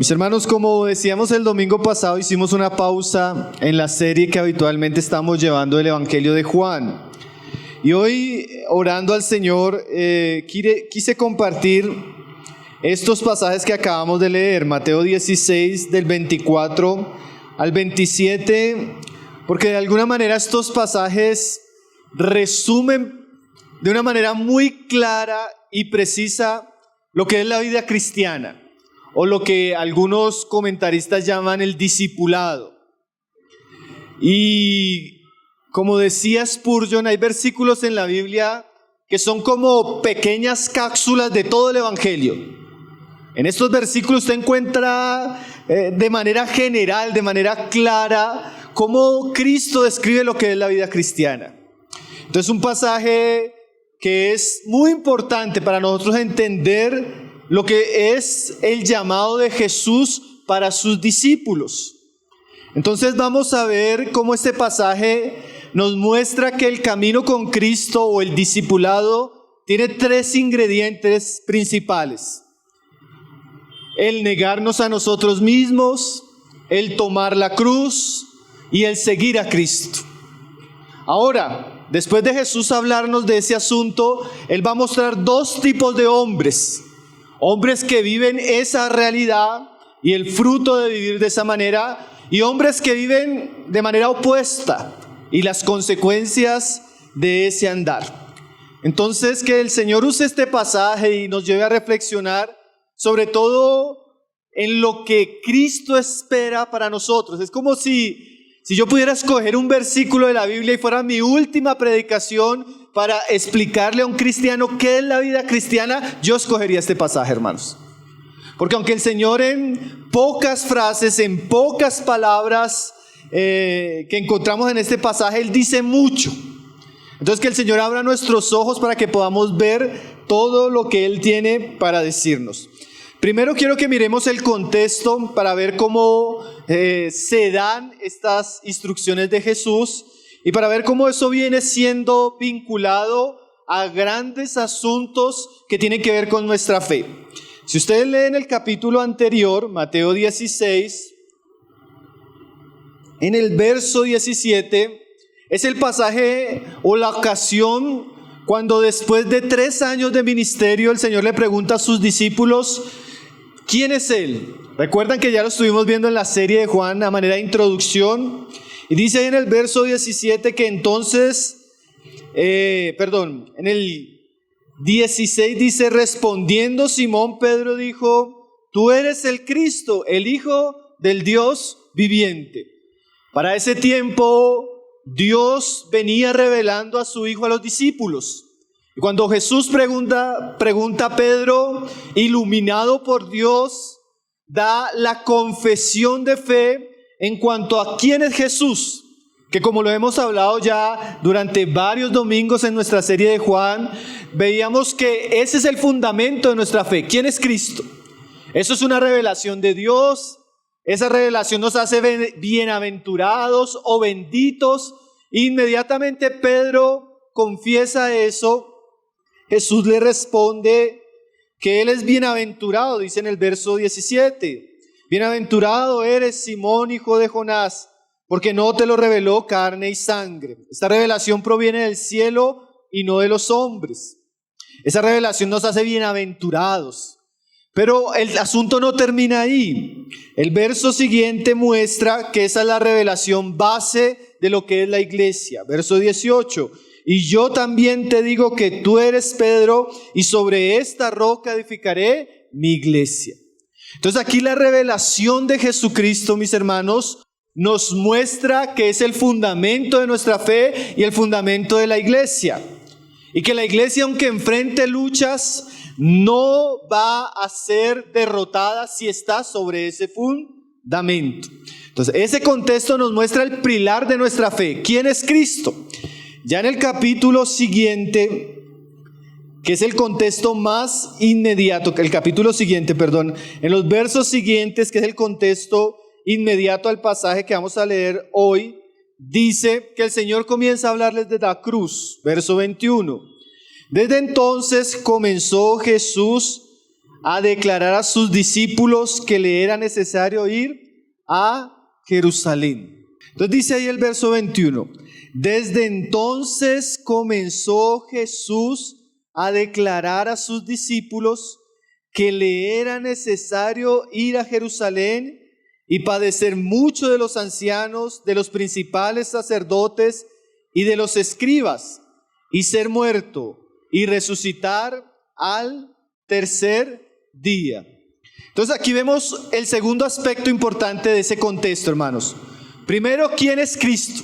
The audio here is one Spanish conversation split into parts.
Mis hermanos, como decíamos el domingo pasado, hicimos una pausa en la serie que habitualmente estamos llevando del Evangelio de Juan. Y hoy, orando al Señor, quise compartir estos pasajes que acabamos de leer, Mateo 16, del 24 al 27, porque de alguna manera estos pasajes resumen de una manera muy clara y precisa lo que es la vida cristiana, o lo que algunos comentaristas llaman el discipulado. Y como decía Spurgeon, hay versículos en la Biblia que son como pequeñas cápsulas de todo el Evangelio. En estos versículos usted encuentra de manera general, de manera clara, cómo Cristo describe lo que es la vida cristiana. Entonces, un pasaje que es muy importante para nosotros entender lo que es el llamado de Jesús para sus discípulos. Entonces vamos a ver cómo este pasaje nos muestra que el camino con Cristo o el discipulado tiene tres ingredientes principales: el negarnos a nosotros mismos, el tomar la cruz y el seguir a Cristo. Ahora, después de Jesús hablarnos de ese asunto, Él va a mostrar dos tipos de hombres que viven esa realidad y el fruto de vivir de esa manera, y hombres que viven de manera opuesta y las consecuencias de ese andar. Entonces, que el Señor use este pasaje y nos lleve a reflexionar sobre todo en lo que Cristo espera para nosotros. Es como si yo pudiera escoger un versículo de la Biblia y fuera mi última predicación para explicarle a un cristiano qué es la vida cristiana, yo escogería este pasaje, hermanos. Porque aunque el Señor en pocas frases, en pocas palabras que encontramos en este pasaje, Él dice mucho. Entonces, que el Señor abra nuestros ojos para que podamos ver todo lo que Él tiene para decirnos. Primero quiero que miremos el contexto para ver cómo se dan estas instrucciones de Jesús y para ver cómo eso viene siendo vinculado a grandes asuntos que tienen que ver con nuestra fe. Si ustedes leen el capítulo anterior, Mateo 16, en el verso 17, es el pasaje o la ocasión cuando después de 3 años de ministerio el Señor le pregunta a sus discípulos: ¿quién es Él? Recuerdan que ya lo estuvimos viendo en la serie de Juan a manera de introducción. Y dice ahí en el verso 17 que entonces, en el 16 dice: respondiendo Simón Pedro dijo: tú eres el Cristo, el Hijo del Dios viviente. Para ese tiempo Dios venía revelando a su Hijo a los discípulos. Y cuando Jesús pregunta a Pedro, iluminado por Dios, da la confesión de fe en cuanto a quién es Jesús, que como lo hemos hablado ya durante varios domingos en nuestra serie de Juan, veíamos que ese es el fundamento de nuestra fe. ¿Quién es Cristo? Eso es una revelación de Dios. Esa revelación nos hace bienaventurados o benditos. Inmediatamente Pedro confiesa eso. Jesús le responde que Él es bienaventurado, dice en el verso 17. Bienaventurado eres, Simón, hijo de Jonás, porque no te lo reveló carne y sangre. Esta revelación proviene del cielo y no de los hombres. Esa revelación nos hace bienaventurados. Pero el asunto no termina ahí. El verso siguiente muestra que esa es la revelación base de lo que es la iglesia. Verso 18. Y yo también te digo que tú eres Pedro, y sobre esta roca edificaré mi iglesia. Entonces aquí la revelación de Jesucristo, mis hermanos, nos muestra que es el fundamento de nuestra fe y el fundamento de la iglesia. Y que la iglesia, aunque enfrente luchas, no va a ser derrotada si está sobre ese fundamento. Entonces ese contexto nos muestra el pilar de nuestra fe. ¿Quién es Cristo? Ya en el capítulo siguiente, que es el contexto más inmediato, en los versos siguientes, que es el contexto inmediato al pasaje que vamos a leer hoy, dice que el Señor comienza a hablarles de la cruz, verso 21. Desde entonces comenzó Jesús a declarar a sus discípulos que le era necesario ir a Jerusalén. Entonces dice ahí el verso 21, desde entonces comenzó Jesús a declarar a sus discípulos que le era necesario ir a Jerusalén y padecer mucho de los ancianos, de los principales sacerdotes y de los escribas, y ser muerto y resucitar al tercer día. Entonces aquí vemos el segundo aspecto importante de ese contexto, hermanos. Primero, ¿quién es Cristo?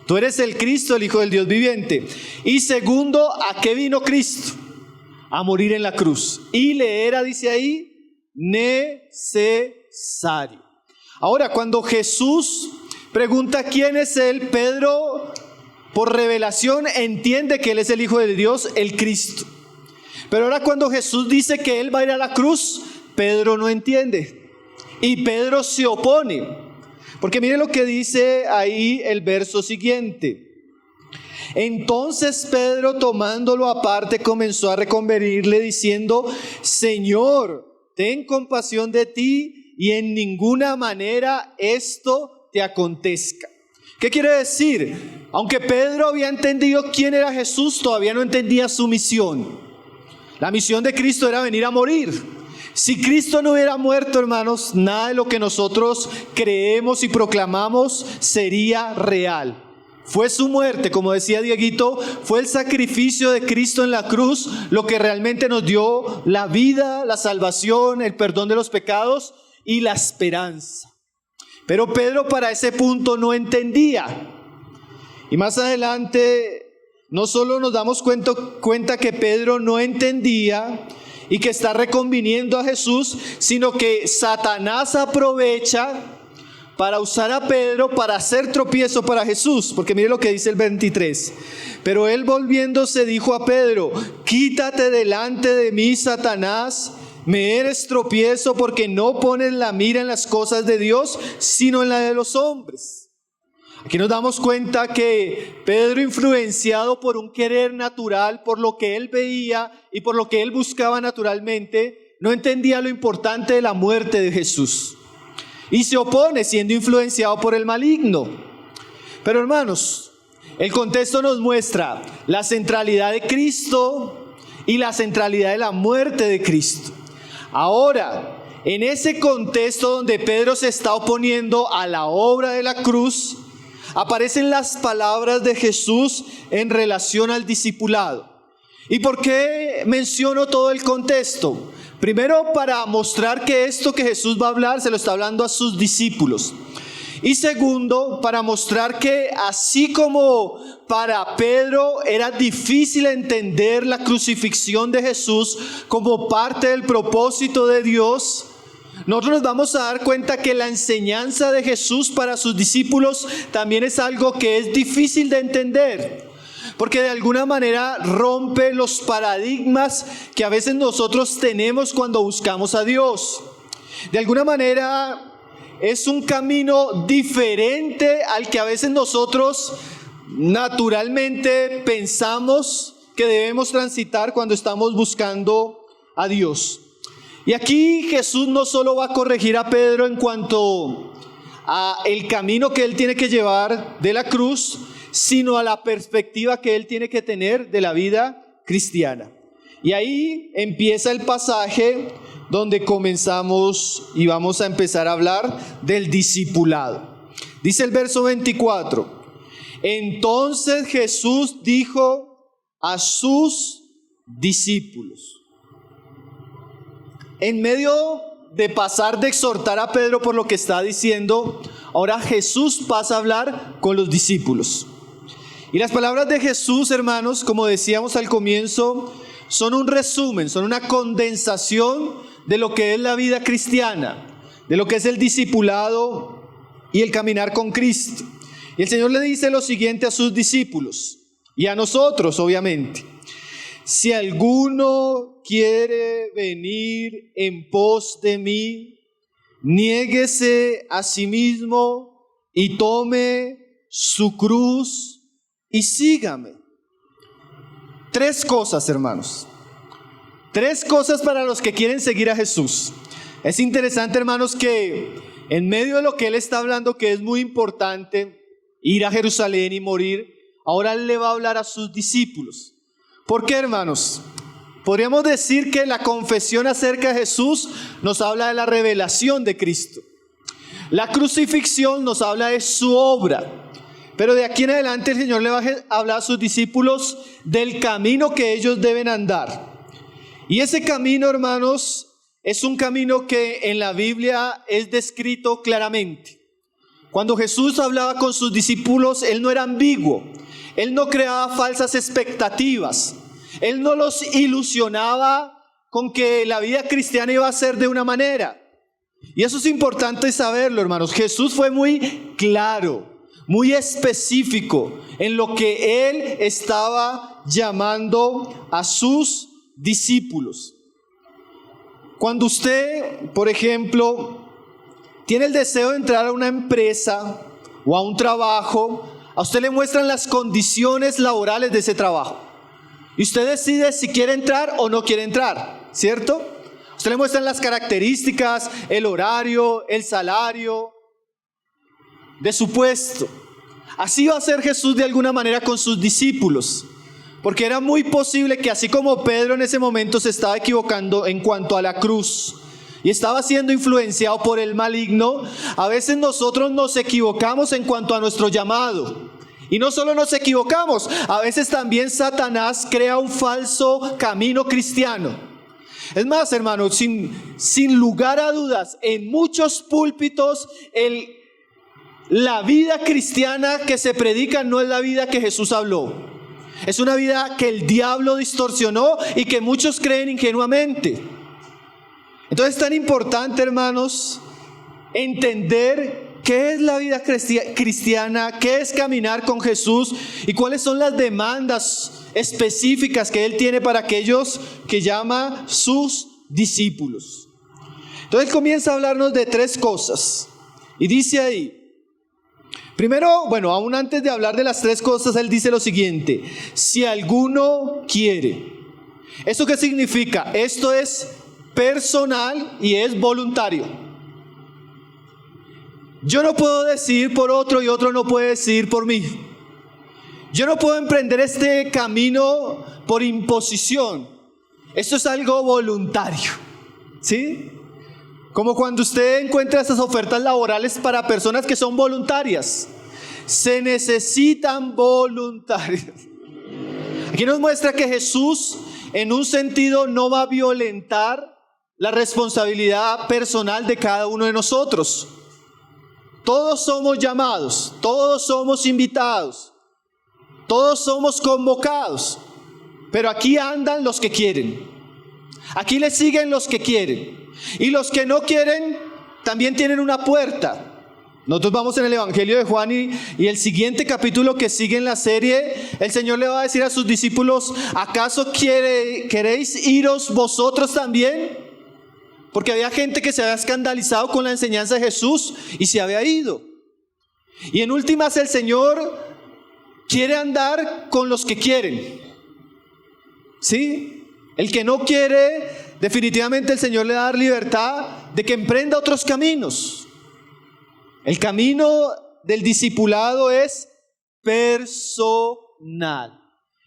Tú eres el Cristo, el Hijo del Dios viviente. Y segundo, ¿a qué vino Cristo? A morir en la cruz. Y le era, dice ahí, necesario. Ahora, cuando Jesús pregunta quién es Él, Pedro, por revelación, entiende que Él es el Hijo de Dios, el Cristo. Pero ahora cuando Jesús dice que Él va a ir a la cruz, Pedro no entiende. Y Pedro se opone. Porque mire lo que dice ahí el verso siguiente. Entonces Pedro, tomándolo aparte, comenzó a reconvenirle diciendo, Señor, ten compasión de ti y en ninguna manera esto te acontezca. ¿Qué quiere decir? Aunque Pedro había entendido quién era Jesús, todavía no entendía su misión. La misión de Cristo era venir a morir. Si Cristo no hubiera muerto, hermanos, nada de lo que nosotros creemos y proclamamos sería real. Fue su muerte, como decía Dieguito, fue el sacrificio de Cristo en la cruz lo que realmente nos dio la vida, la salvación, el perdón de los pecados y la esperanza. Pero Pedro para ese punto no entendía. Y más adelante no solo nos damos cuenta que Pedro no entendía y que está reconviniendo a Jesús, sino que Satanás aprovecha para usar a Pedro para hacer tropiezo para Jesús. Porque mire lo que dice el 23. Pero él volviéndose dijo a Pedro, quítate delante de mí, Satanás, me eres tropiezo porque no pones la mira en las cosas de Dios, sino en la de los hombres. Aquí nos damos cuenta que Pedro, influenciado por un querer natural, por lo que él veía y por lo que él buscaba naturalmente, no entendía lo importante de la muerte de Jesús. Y se opone siendo influenciado por el maligno. Pero hermanos, el contexto nos muestra la centralidad de Cristo y la centralidad de la muerte de Cristo. Ahora, en ese contexto donde Pedro se está oponiendo a la obra de la cruz, aparecen las palabras de Jesús en relación al discipulado. ¿Y por qué menciono todo el contexto? Primero, para mostrar que esto que Jesús va a hablar se lo está hablando a sus discípulos. Y segundo, para mostrar que así como para Pedro era difícil entender la crucifixión de Jesús como parte del propósito de Dios, nosotros nos vamos a dar cuenta que la enseñanza de Jesús para sus discípulos también es algo que es difícil de entender, porque de alguna manera rompe los paradigmas que a veces nosotros tenemos cuando buscamos a Dios. De alguna manera es un camino diferente al que a veces nosotros naturalmente pensamos que debemos transitar cuando estamos buscando a Dios. Y aquí Jesús no solo va a corregir a Pedro en cuanto a el camino que él tiene que llevar de la cruz, sino a la perspectiva que él tiene que tener de la vida cristiana. Y ahí empieza el pasaje donde comenzamos y vamos a empezar a hablar del discipulado. Dice el verso 24, entonces Jesús dijo a sus discípulos. En medio de pasar de exhortar a Pedro por lo que está diciendo, ahora Jesús pasa a hablar con los discípulos. Y las palabras de Jesús, hermanos, como decíamos al comienzo, son un resumen, son una condensación de lo que es la vida cristiana, de lo que es el discipulado y el caminar con Cristo. Y el Señor le dice lo siguiente a sus discípulos y a nosotros, obviamente. Si alguno quiere venir en pos de mí, niéguese a sí mismo y tome su cruz y sígame. Tres cosas, hermanos. 3 cosas para los que quieren seguir a Jesús. Es interesante, hermanos, que en medio de lo que Él está hablando, que es muy importante, ir a Jerusalén y morir, ahora Él le va a hablar a sus discípulos. ¿Por qué, hermanos? Podríamos decir que la confesión acerca de Jesús nos habla de la revelación de Cristo. La crucifixión nos habla de su obra. Pero de aquí en adelante el Señor le va a hablar a sus discípulos del camino que ellos deben andar. Y ese camino, hermanos, es un camino que en la Biblia es descrito claramente. Cuando Jesús hablaba con sus discípulos, Él no era ambiguo. Él no creaba falsas expectativas. Él no los ilusionaba con que la vida cristiana iba a ser de una manera. Y eso es importante saberlo, hermanos. Jesús fue muy claro, muy específico en lo que Él estaba llamando a sus discípulos. Cuando usted, por ejemplo, tiene el deseo de entrar a una empresa o a un trabajo, a usted le muestran las condiciones laborales de ese trabajo. Y usted decide si quiere entrar o no quiere entrar, ¿cierto? Usted le muestran las características, el horario, el salario de su puesto. Así va a ser Jesús de alguna manera con sus discípulos. Porque era muy posible que así como Pedro en ese momento se estaba equivocando en cuanto a la cruz y estaba siendo influenciado por el maligno, a veces nosotros nos equivocamos en cuanto a nuestro llamado. Y no solo nos equivocamos, a veces también Satanás crea un falso camino cristiano. Es más, hermanos, sin lugar a dudas, en muchos púlpitos la vida cristiana que se predica no es la vida que Jesús habló. Es una vida que el diablo distorsionó y que muchos creen ingenuamente. Entonces es tan importante, hermanos, entender qué es la vida cristiana, qué es caminar con Jesús y cuáles son las demandas específicas que Él tiene para aquellos que llama sus discípulos. Entonces Él comienza a hablarnos de 3 cosas y dice ahí, primero, aún antes de hablar de las 3 cosas, Él dice lo siguiente: si alguno quiere. ¿Esto qué significa? Esto es personal y es voluntario. Yo no puedo decir por otro y otro no puede decir por mí. Yo no puedo emprender este camino por imposición. Esto es algo voluntario, ¿sí? Como cuando usted encuentra estas ofertas laborales para personas que son voluntarias. Se necesitan voluntarios. Aquí nos muestra que Jesús, en un sentido, no va a violentar la responsabilidad personal de cada uno de nosotros. Todos somos llamados, todos somos invitados, todos somos convocados. Pero aquí andan los que quieren. Aquí le siguen los que quieren. Y los que no quieren también tienen una puerta. Nosotros vamos en el Evangelio de Juan y el siguiente capítulo que sigue en la serie, el Señor le va a decir a sus discípulos: ¿acaso queréis iros vosotros también? Porque había gente que se había escandalizado con la enseñanza de Jesús y se había ido. Y en últimas el Señor quiere andar con los que quieren, ¿sí? El que no quiere, definitivamente el Señor le va a dar libertad de que emprenda otros caminos. El camino del discipulado es personal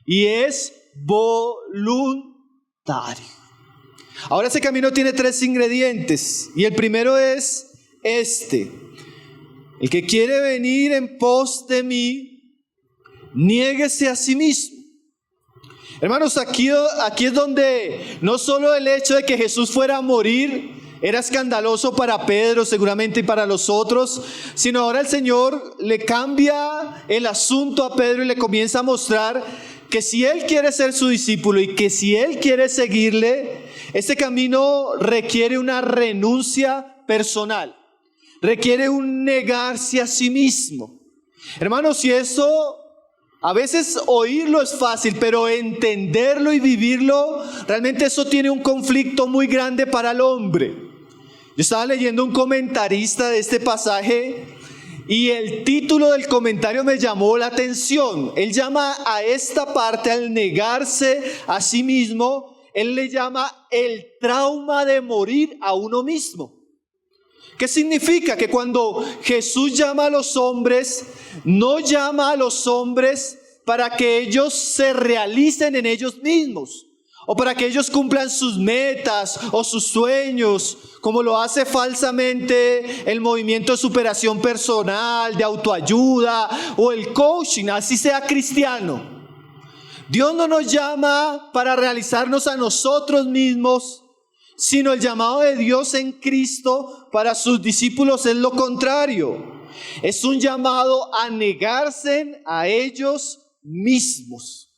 y es voluntario. Ahora ese camino tiene 3 ingredientes y el primero es este: el que quiere venir en pos de mí, niéguese a sí mismo. Hermanos, aquí es donde no solo el hecho de que Jesús fuera a morir era escandaloso para Pedro, seguramente, y para los otros, sino ahora el Señor le cambia el asunto a Pedro y le comienza a mostrar que si él quiere ser su discípulo y que si él quiere seguirle, este camino requiere una renuncia personal, requiere un negarse a sí mismo. Hermanos, y eso a veces oírlo es fácil, pero entenderlo y vivirlo, realmente eso tiene un conflicto muy grande para el hombre. Yo estaba leyendo un comentarista de este pasaje y el título del comentario me llamó la atención. Él llama a esta parte, al negarse a sí mismo, él le llama el trauma de morir a uno mismo. ¿Qué significa? Que cuando Jesús llama a los hombres, no llama a los hombres para que ellos se realicen en ellos mismos, o para que ellos cumplan sus metas o sus sueños, como lo hace falsamente el movimiento de superación personal, de autoayuda o el coaching, así sea cristiano. Dios no nos llama para realizarnos a nosotros mismos, sino el llamado de Dios en Cristo para sus discípulos es lo contrario. Es un llamado a negarse a ellos mismos.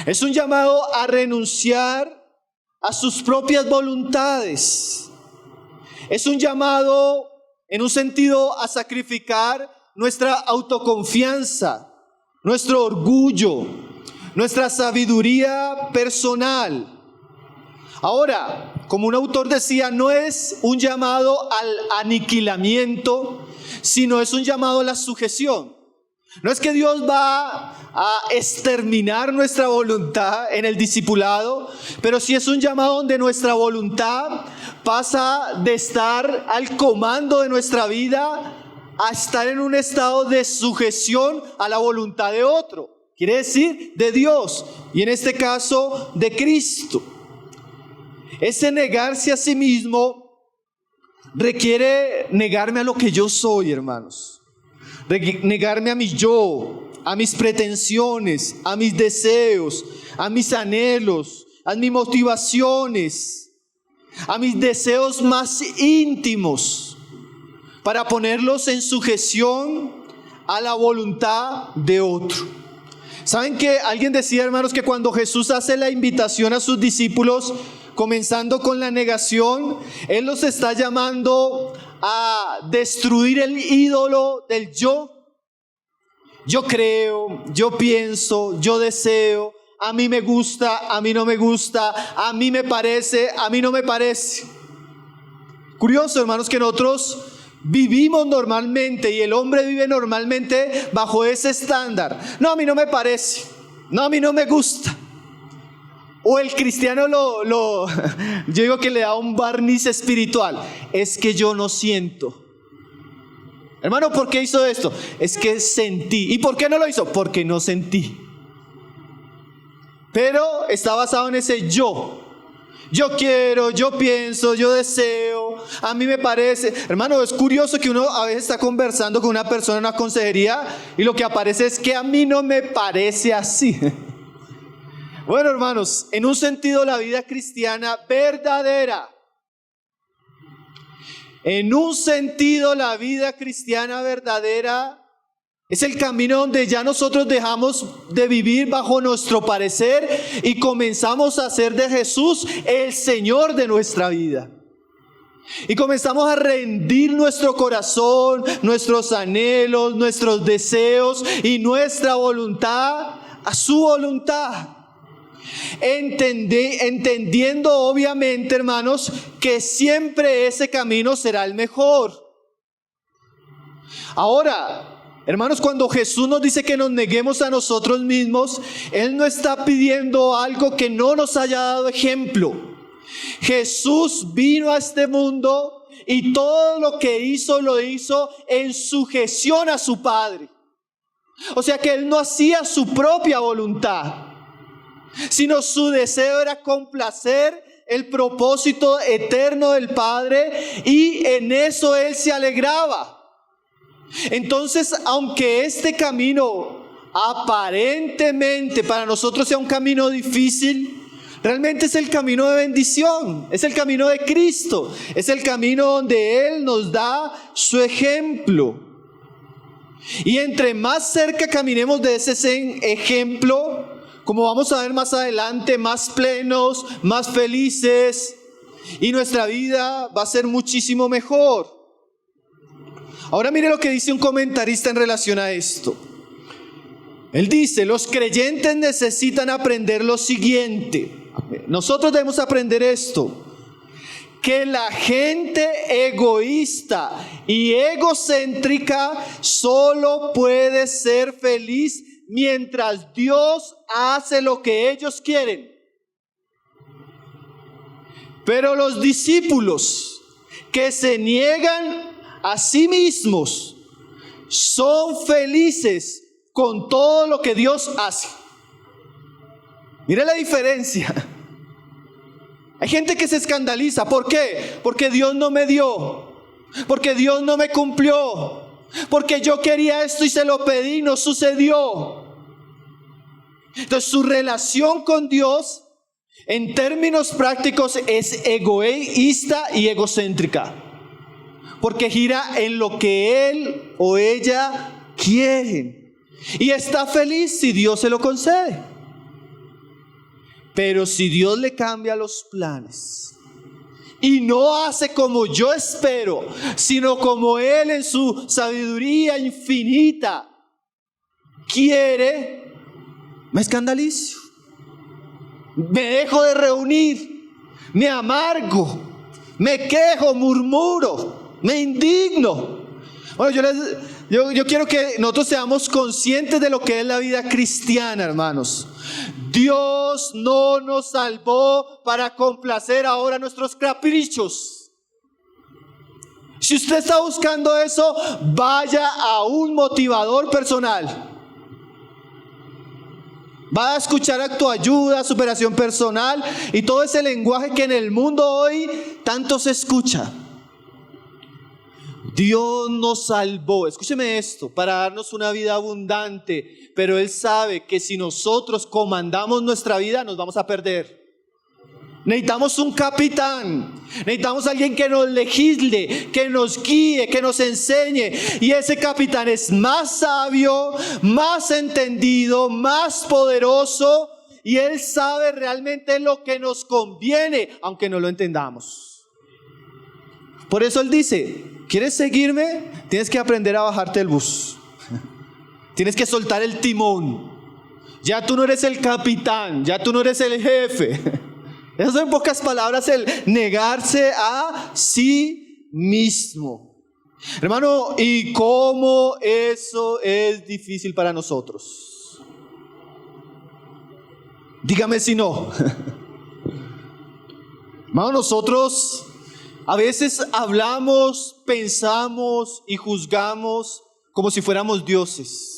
Es un llamado a renunciar a sus propias voluntades. Es un llamado, en un sentido, a sacrificar nuestra autoconfianza, nuestro orgullo, nuestra sabiduría personal. Ahora, como un autor decía, no es un llamado al aniquilamiento, sino es un llamado a la sujeción. No es que Dios va a exterminar nuestra voluntad en el discipulado, pero sí es un llamado donde nuestra voluntad pasa de estar al comando de nuestra vida a estar en un estado de sujeción a la voluntad de otro. Quiere decir, de Dios, y en este caso, de Cristo. Ese negarse a sí mismo requiere negarme a lo que yo soy, hermanos. Negarme a mi yo, a mis pretensiones, a mis deseos, a mis anhelos, a mis motivaciones, a mis deseos más íntimos, para ponerlos en sujeción a la voluntad de otro. ¿Saben que alguien decía, hermanos, que cuando Jesús hace la invitación a sus discípulos, comenzando con la negación, Él los está llamando a destruir el ídolo del yo? Yo creo, yo pienso, yo deseo, a mí me gusta, a mí no me gusta, a mí me parece, a mí no me parece. Curioso, hermanos, que nosotros vivimos normalmente y el hombre vive normalmente bajo ese estándar. No, a mí no me parece. No, a mí no me gusta. O el cristiano yo digo que le da un barniz espiritual. Es que yo no siento. Hermano, ¿por qué hizo esto? Es que sentí. ¿Y por qué no lo hizo? Porque no sentí. Pero está basado en ese yo. Yo quiero, yo pienso, yo deseo, a mí me parece. Hermano, es curioso que uno a veces está conversando con una persona en una consejería y lo que aparece es que a mí no me parece así. Bueno, hermanos, en un sentido la vida cristiana verdadera, en un sentido la vida cristiana verdadera es el camino donde ya nosotros dejamos de vivir bajo nuestro parecer y comenzamos a hacer de Jesús el Señor de nuestra vida. Y comenzamos a rendir nuestro corazón, nuestros anhelos, nuestros deseos y nuestra voluntad a su voluntad. Entendiendo obviamente, hermanos, que siempre ese camino será el mejor. Ahora, hermanos, cuando Jesús nos dice que nos neguemos a nosotros mismos, Él no está pidiendo algo que no nos haya dado ejemplo. Jesús vino a este mundo y todo lo que hizo, lo hizo en sujeción a su Padre. O sea que Él no hacía su propia voluntad, sino su deseo era complacer el propósito eterno del Padre, y en eso Él se alegraba. Entonces, aunque este camino aparentemente para nosotros sea un camino difícil, realmente es el camino de bendición, es el camino de Cristo, es el camino donde Él nos da su ejemplo. Y entre más cerca caminemos de ese ejemplo, como vamos a ver más adelante, más plenos, más felices, y nuestra vida va a ser muchísimo mejor. Ahora mire lo que dice un comentarista en relación a esto. Él dice: los creyentes necesitan aprender lo siguiente. Nosotros debemos aprender esto: que la gente egoísta y egocéntrica solo puede ser feliz mientras Dios hace lo que ellos quieren. Pero los discípulos que se niegan a sí mismos son felices con todo lo que Dios hace. Mire la diferencia. Hay gente que se escandaliza. ¿Por qué? Porque Dios no me dio. Porque Dios no me cumplió. Porque yo quería esto y se lo pedí y no sucedió. Entonces su relación con Dios, en términos prácticos, es egoísta y egocéntrica. Porque gira en lo que él o ella quieren. Y está feliz si Dios se lo concede. Pero si Dios le cambia los planes y no hace como yo espero, sino como Él en su sabiduría infinita quiere, me escandalizo, me dejo de reunir, me amargo, me quejo, murmuro, me indigno. Bueno, yo quiero que nosotros seamos conscientes de lo que es la vida cristiana, hermanos. Dios no nos salvó para complacer ahora nuestros caprichos. Si usted está buscando eso, vaya a un motivador personal. Va a escuchar autoayuda, superación personal y todo ese lenguaje que en el mundo hoy tanto se escucha. Dios nos salvó, escúcheme esto, para darnos una vida abundante, pero Él sabe que si nosotros comandamos nuestra vida nos vamos a perder. Necesitamos un capitán, necesitamos alguien que nos legisle, que nos guíe, que nos enseñe. Y ese capitán es más sabio, más entendido, más poderoso, y Él sabe realmente lo que nos conviene, aunque no lo entendamos. Por eso Él dice: ¿quieres seguirme? Tienes que aprender a bajarte del bus. Tienes que soltar el timón. Ya tú no eres el capitán, ya tú no eres el jefe. Eso en pocas palabras el negarse a sí mismo. Hermano, ¿y cómo eso es difícil para nosotros? Dígame si no. Hermano, nosotros a veces hablamos, pensamos y juzgamos como si fuéramos dioses.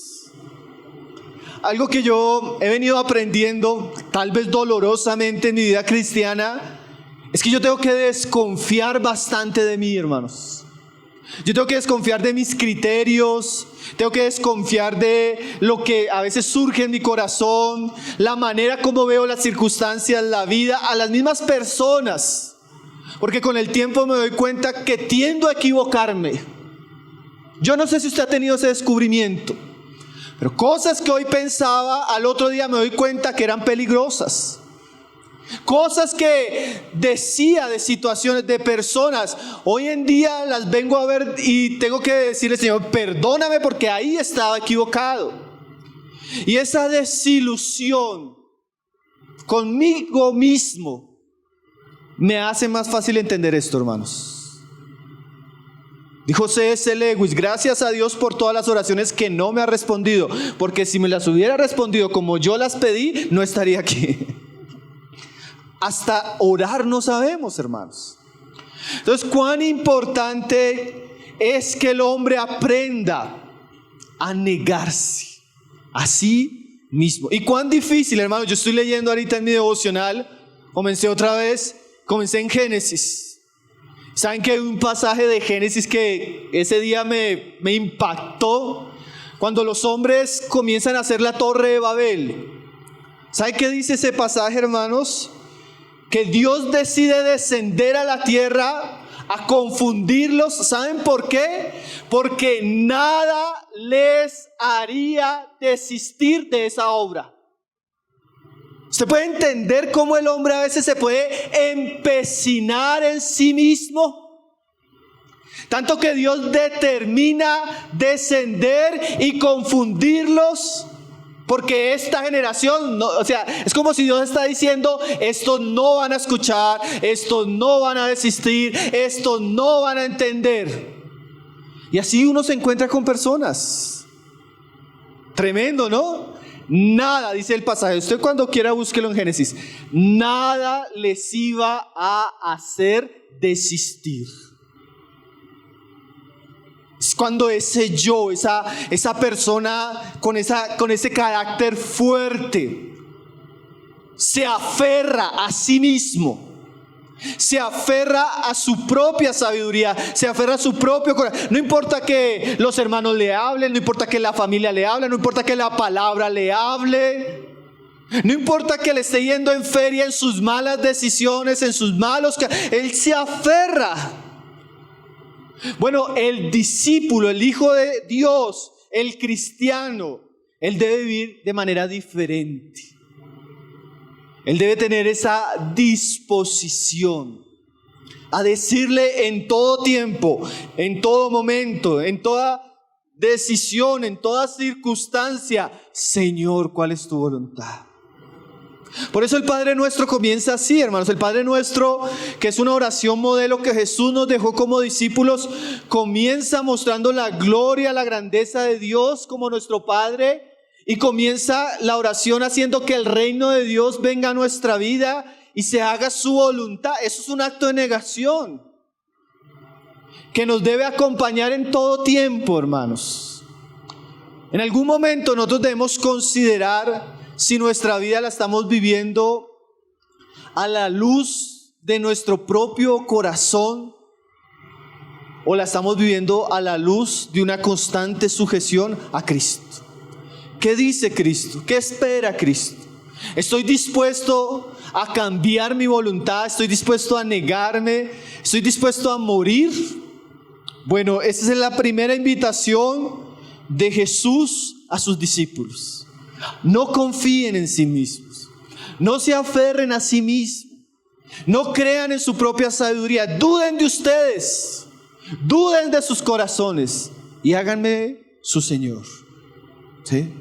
Algo que yo he venido aprendiendo, tal vez dolorosamente en mi vida cristiana, es que yo tengo que desconfiar bastante de mí, hermanos. Yo tengo que desconfiar de mis criterios, tengo que desconfiar de lo que a veces surge en mi corazón, la manera como veo las circunstancias, la vida, a las mismas personas. Porque con el tiempo me doy cuenta que tiendo a equivocarme. Yo no sé si usted ha tenido ese descubrimiento, pero cosas que hoy pensaba, al otro día me doy cuenta que eran peligrosas. Cosas que decía de situaciones, de personas, hoy en día las vengo a ver y tengo que decirle: Señor, perdóname porque ahí estaba equivocado. Y esa desilusión conmigo mismo me hace más fácil entender esto, hermanos. Dijo C.S. Lewis: gracias a Dios por todas las oraciones que no me ha respondido, porque si me las hubiera respondido como yo las pedí, no estaría aquí. Hasta orar no sabemos, hermanos. Entonces, cuán importante es que el hombre aprenda a negarse a sí mismo. Y cuán difícil, hermanos. Yo estoy leyendo ahorita en mi devocional, comencé en Génesis. ¿Saben que hay un pasaje de Génesis que ese día me impactó? Cuando los hombres comienzan a hacer la torre de Babel. ¿Saben qué dice ese pasaje, hermanos? Que Dios decide descender a la tierra a confundirlos. ¿Saben por qué? Porque nada les haría desistir de esa obra. ¿Usted puede entender cómo el hombre a veces se puede empecinar en sí mismo? Tanto que Dios determina descender y confundirlos, porque esta generación, es como si Dios está diciendo: estos no van a escuchar, estos no van a desistir, estos no van a entender. Y así uno se encuentra con personas. Tremendo, ¿no? nada, dice el pasaje, usted cuando quiera búsquelo en Génesis, nada les iba a hacer desistir. Es cuando ese yo, esa persona con ese carácter fuerte, se aferra a sí mismo, se aferra a su propia sabiduría, se aferra a su propio corazón. No importa que los hermanos le hablen, no importa que la familia le hable, no importa que la palabra le hable, no importa que le esté yendo en feria en sus malas decisiones, en sus malos, él se aferra. Bueno, el discípulo, el hijo de Dios, el cristiano, él debe vivir de manera diferente. Él debe tener esa disposición a decirle en todo tiempo, en todo momento, en toda decisión, en toda circunstancia: Señor, ¿cuál es tu voluntad? Por eso el Padre Nuestro comienza así, hermanos. El Padre Nuestro, que es una oración modelo que Jesús nos dejó como discípulos, comienza mostrando la gloria, la grandeza de Dios como nuestro Padre. Y comienza la oración haciendo que el reino de Dios venga a nuestra vida y se haga su voluntad. Eso es un acto de negación que nos debe acompañar en todo tiempo, hermanos. En algún momento nosotros debemos considerar si nuestra vida la estamos viviendo a la luz de nuestro propio corazón o la estamos viviendo a la luz de una constante sujeción a Cristo. ¿Qué dice Cristo? ¿Qué espera Cristo? ¿Estoy dispuesto a cambiar mi voluntad? ¿Estoy dispuesto a negarme? ¿Estoy dispuesto a morir? Bueno, esa es la primera invitación de Jesús a sus discípulos. No confíen en sí mismos. No se aferren a sí mismos. No crean en su propia sabiduría. Duden de ustedes. Duden de sus corazones y háganme su Señor. ¿Sí?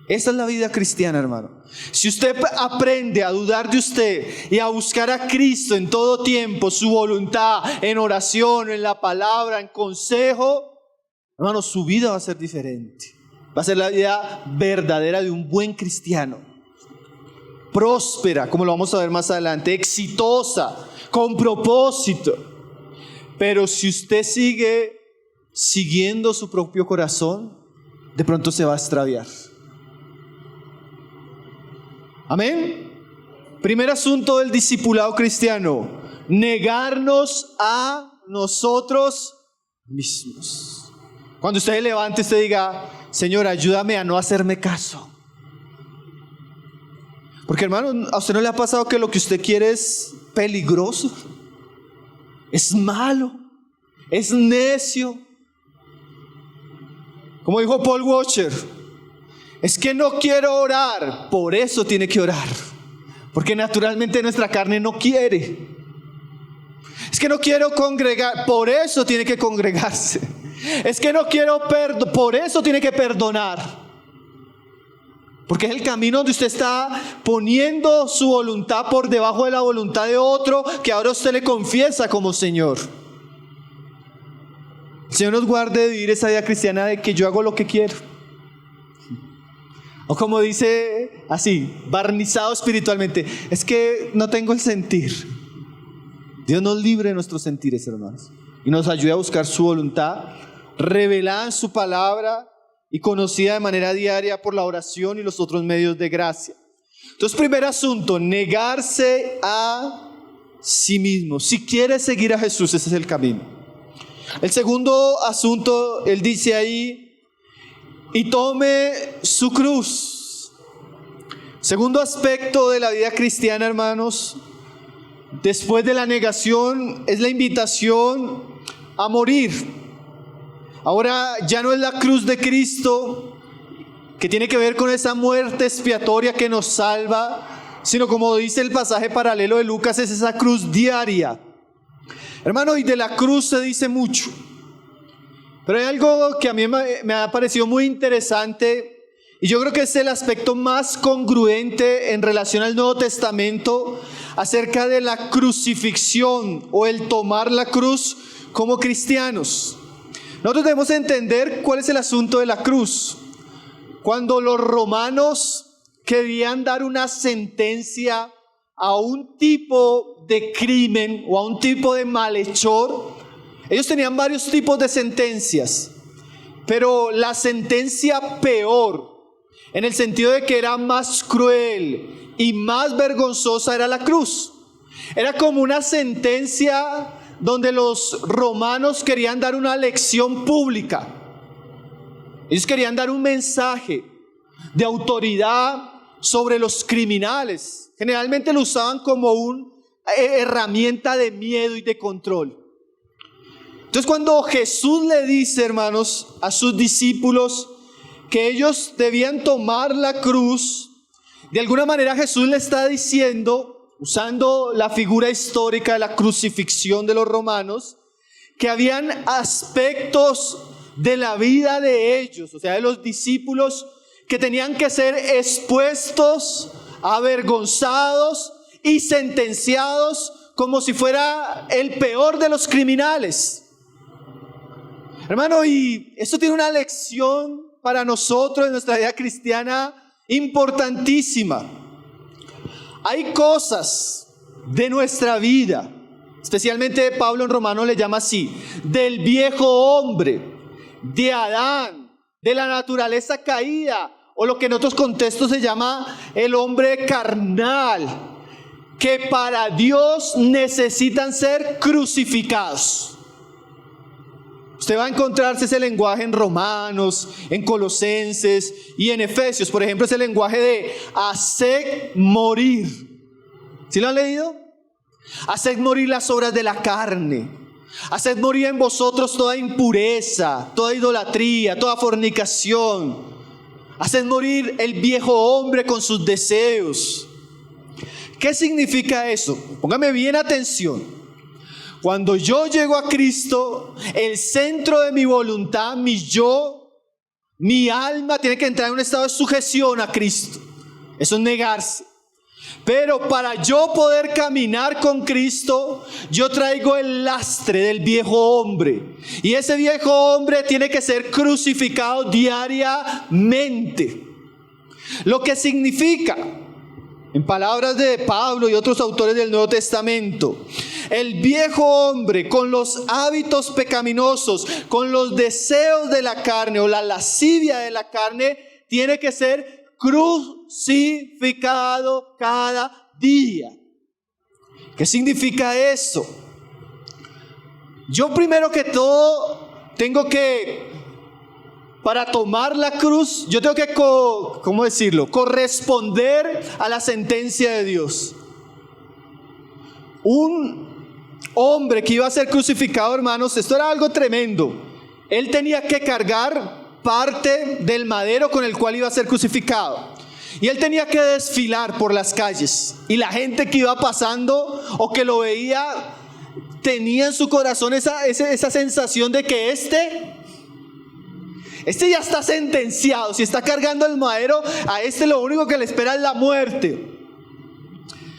Esa es la vida cristiana, hermano. Si usted aprende a dudar de usted y a buscar a Cristo en todo tiempo, su voluntad, en oración, en la palabra, en consejo, hermano, su vida va a ser diferente. Va a ser la vida verdadera de un buen cristiano. Próspera, como lo vamos a ver más adelante, exitosa, con propósito. Pero si usted sigue siguiendo su propio corazón, de pronto se va a extraviar. Amén. Primer asunto del discipulado cristiano: negarnos a nosotros mismos. Cuando usted se levante, usted diga: Señor, ayúdame a no hacerme caso. Porque, hermano, ¿a usted no le ha pasado que lo que usted quiere es peligroso? Es malo, es necio. Como dijo Paul Washer: es que no quiero orar, por eso tiene que orar, porque naturalmente nuestra carne no quiere. Es que no quiero congregar, por eso tiene que congregarse. Es que no quiero perdonar, por eso tiene que perdonar, porque es el camino donde usted está poniendo su voluntad por debajo de la voluntad de otro, que ahora usted le confiesa como Señor. El Señor nos guarde de vivir esa vida cristiana de que yo hago lo que quiero. O como dice así, barnizado espiritualmente: es que no tengo el sentir. Dios nos libre de nuestros sentires, hermanos, y nos ayude a buscar su voluntad, revelada en su palabra y conocida de manera diaria por la oración y los otros medios de gracia. Entonces, primer asunto: negarse a sí mismo. Si quiere seguir a Jesús, ese es el camino. El segundo asunto, él dice ahí: y tome su cruz. Segundo aspecto de la vida cristiana, hermanos, después de la negación, es la invitación a morir. Ahora ya no es la cruz de Cristo, que tiene que ver con esa muerte expiatoria que nos salva, sino, como dice el pasaje paralelo de Lucas, es esa cruz diaria. Hermano, y de la cruz se dice mucho. Pero hay algo que a mí me ha parecido muy interesante, y yo creo que es el aspecto más congruente en relación al Nuevo Testamento acerca de la crucifixión o el tomar la cruz como cristianos. Nosotros debemos entender cuál es el asunto de la cruz. cuando los romanos querían dar una sentencia a un tipo de crimen o a un tipo de malhechor, ellos tenían varios tipos de sentencias, pero la sentencia peor, en el sentido de que era más cruel y más vergonzosa, era la cruz. Era como una sentencia donde los romanos querían dar una lección pública. Ellos querían dar un mensaje de autoridad sobre los criminales. Generalmente lo usaban como una herramienta de miedo y de control. Entonces, cuando Jesús le dice, hermanos, a sus discípulos que ellos debían tomar la cruz, de alguna manera Jesús le está diciendo, usando la figura histórica de la crucifixión de los romanos, que habían aspectos de la vida de ellos, o sea, de los discípulos, que tenían que ser expuestos, avergonzados y sentenciados como si fuera el peor de los criminales. Hermano, y esto tiene una lección para nosotros en nuestra vida cristiana importantísima. Hay cosas de nuestra vida, especialmente Pablo en Romanos le llama así, del viejo hombre, de Adán, de la naturaleza caída, o lo que en otros contextos se llama el hombre carnal, que para Dios necesitan ser crucificados. Usted va a encontrarse ese lenguaje en Romanos, en Colosenses y en Efesios. Por ejemplo, ese lenguaje de haced morir. ¿Sí lo han leído? Haced morir las obras de la carne. Haced morir en vosotros toda impureza, toda idolatría, toda fornicación. Haced morir el viejo hombre con sus deseos. ¿Qué significa eso? Póngame bien atención. Cuando yo llego a Cristo, el centro de mi voluntad, mi yo, mi alma tiene que entrar en un estado de sujeción a Cristo. Eso es negarse. Pero para yo poder caminar con Cristo, yo traigo el lastre del viejo hombre. Y ese viejo hombre tiene que ser crucificado diariamente. Lo que significa, en palabras de Pablo y otros autores del Nuevo Testamento, el viejo hombre con los hábitos pecaminosos, con los deseos de la carne o la lascivia de la carne, tiene que ser crucificado cada día. ¿Qué significa eso? Yo primero que todo tengo que, para tomar la cruz, yo tengo que, ¿cómo decirlo?, corresponder a la sentencia de Dios. Un hombre que iba a ser crucificado, hermanos, esto era algo tremendo. Él tenía que cargar parte del madero con el cual iba a ser crucificado. Y él tenía que desfilar por las calles. Y la gente que iba pasando o que lo veía tenía en su corazón esa sensación de que este ya está sentenciado. Si está cargando el madero, a este lo único que le espera es la muerte.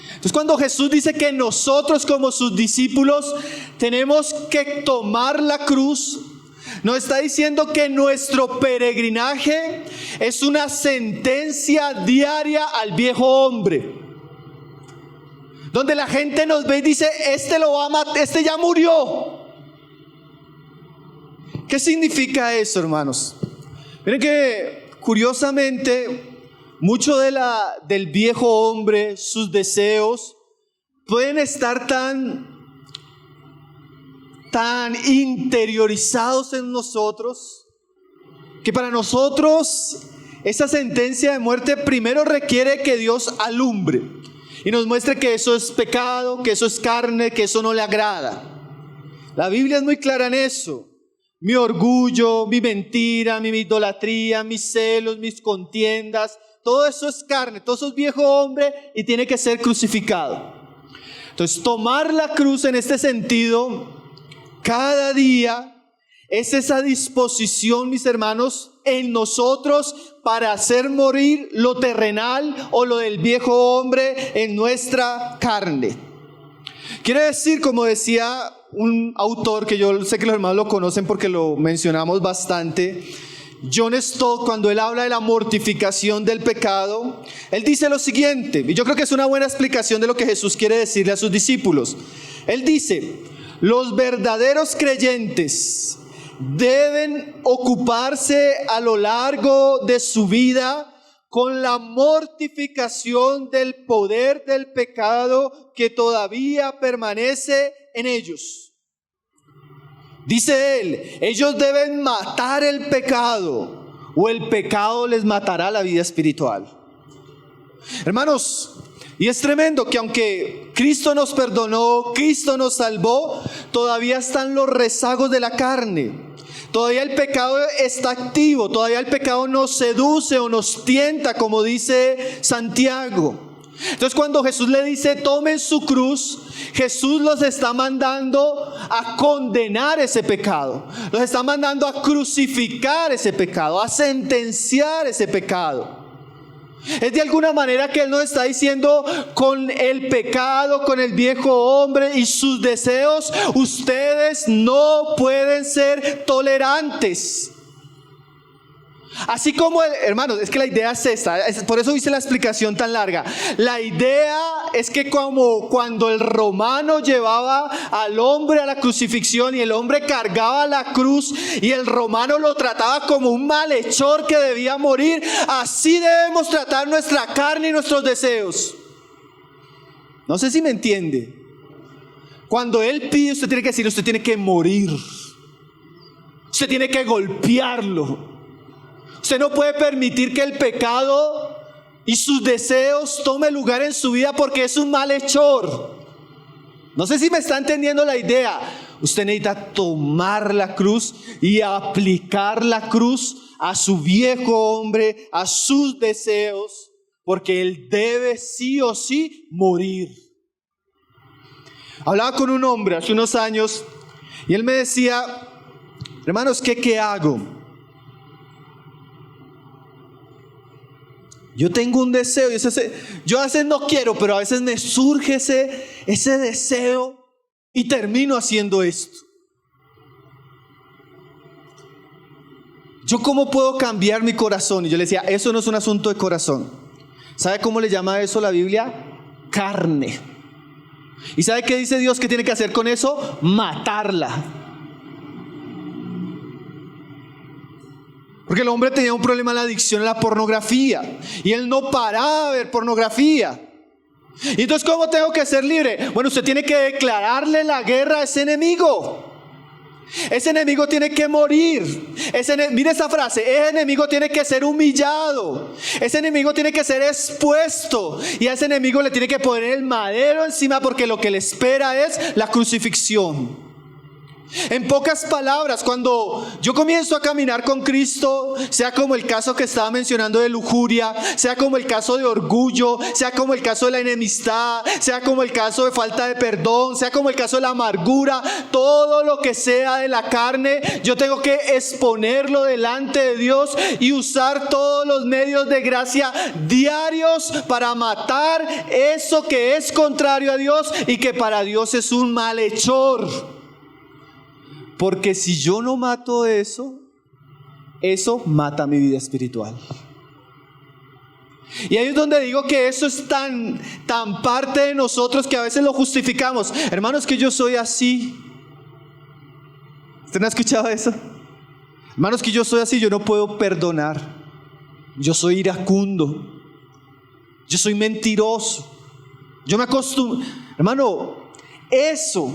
Entonces, cuando Jesús dice que nosotros como sus discípulos tenemos que tomar la cruz, nos está diciendo que nuestro peregrinaje es una sentencia diaria al viejo hombre, donde la gente nos ve y dice, este lo va a matar, este ya murió. ¿Qué significa eso, hermanos? Miren que curiosamente mucho del viejo hombre, sus deseos, pueden estar tan interiorizados en nosotros, que para nosotros esa sentencia de muerte primero requiere que Dios alumbre y nos muestre que eso es pecado, que eso es carne, que eso no le agrada. La Biblia es muy clara en eso. Mi orgullo, mi mentira, mi idolatría, mis celos, mis contiendas, todo eso es carne, todo eso es viejo hombre y tiene que ser crucificado. Entonces, tomar la cruz en este sentido, cada día, es esa disposición, mis hermanos, en nosotros para hacer morir lo terrenal o lo del viejo hombre en nuestra carne. Quiere decir, como decía un autor que yo sé que los hermanos lo conocen porque lo mencionamos bastante, John Stott, cuando él habla de la mortificación del pecado, él dice lo siguiente, y yo creo que es una buena explicación de lo que Jesús quiere decirle a sus discípulos. Él dice: los verdaderos creyentes deben ocuparse a lo largo de su vida con la mortificación del poder del pecado que todavía permanece en ellos. Dice él, ellos deben matar el pecado o el pecado les matará la vida espiritual. Hermanos, y es tremendo que aunque Cristo nos perdonó, Cristo nos salvó, todavía están los rezagos de la carne. Todavía el pecado está activo, todavía el pecado nos seduce o nos tienta, como dice Santiago. Entonces cuando Jesús le dice tomen su cruz, Jesús los está mandando a condenar ese pecado, los está mandando a crucificar ese pecado, a sentenciar ese pecado. Es de alguna manera que Él nos está diciendo: con el pecado, con el viejo hombre y sus deseos, ustedes no pueden ser tolerantes. Así como, hermanos, es que la idea es esta, por eso hice la explicación tan larga. La idea es que como cuando el romano llevaba al hombre a la crucifixión y el hombre cargaba la cruz y el romano lo trataba como un malhechor que debía morir, así debemos tratar nuestra carne y nuestros deseos. No sé si me entiende. Cuando Él pide, usted tiene que decir, usted tiene que morir. Usted tiene que golpearlo. Usted no puede permitir que el pecado y sus deseos tome lugar en su vida porque es un malhechor. No sé si me está entendiendo la idea. Usted necesita tomar la cruz y aplicar la cruz a su viejo hombre, a sus deseos, porque él debe sí o sí morir. Hablaba con un hombre hace unos años y él me decía: hermanos, ¿qué hago? Yo tengo un deseo, yo a veces no quiero, pero a veces me surge ese deseo y termino haciendo esto. ¿Yo cómo puedo cambiar mi corazón? Y yo le decía, eso no es un asunto de corazón. ¿Sabe cómo le llama eso la Biblia? Carne. ¿Y sabe qué dice Dios que tiene que hacer con eso? Matarla. Porque el hombre tenía un problema en la adicción a la pornografía y él no paraba de ver pornografía. Y entonces, ¿cómo tengo que ser libre? Bueno, usted tiene que declararle la guerra a ese enemigo. Ese enemigo tiene que morir. Mire esa frase: ese enemigo tiene que ser humillado. Ese enemigo tiene que ser expuesto. Y a ese enemigo le tiene que poner el madero encima, porque lo que le espera es la crucifixión. En pocas palabras, cuando yo comienzo a caminar con Cristo, sea como el caso que estaba mencionando de lujuria, sea como el caso de orgullo, sea como el caso de la enemistad, sea como el caso de falta de perdón, sea como el caso de la amargura, todo lo que sea de la carne, yo tengo que exponerlo delante de Dios y usar todos los medios de gracia diarios para matar eso que es contrario a Dios y que para Dios es un malhechor. Porque si yo no mato eso mata mi vida espiritual. Y ahí es donde digo que eso es tan parte de nosotros que a veces lo justificamos. Hermanos, que yo soy así. ¿Usted no ha escuchado eso? Hermanos, que yo soy así, yo no puedo perdonar. Yo soy iracundo. Yo soy mentiroso. Yo me acostumbro. Hermano, eso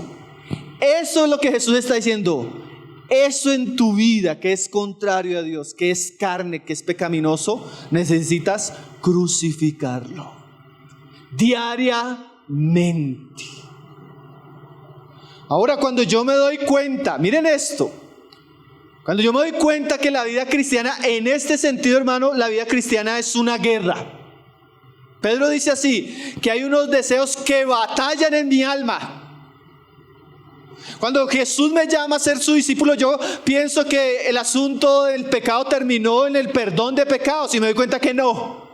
es lo que Jesús está diciendo. Eso en tu vida que es contrario a Dios, que es carne, que es pecaminoso, necesitas crucificarlo diariamente. Ahora, cuando yo me doy cuenta, miren esto, cuando yo me doy cuenta que la vida cristiana, en este sentido, hermano, la vida cristiana es una guerra. Pedro dice así, que hay unos deseos que batallan en mi alma. Cuando Jesús me llama a ser su discípulo, yo pienso que el asunto del pecado terminó en el perdón de pecados y me doy cuenta que no.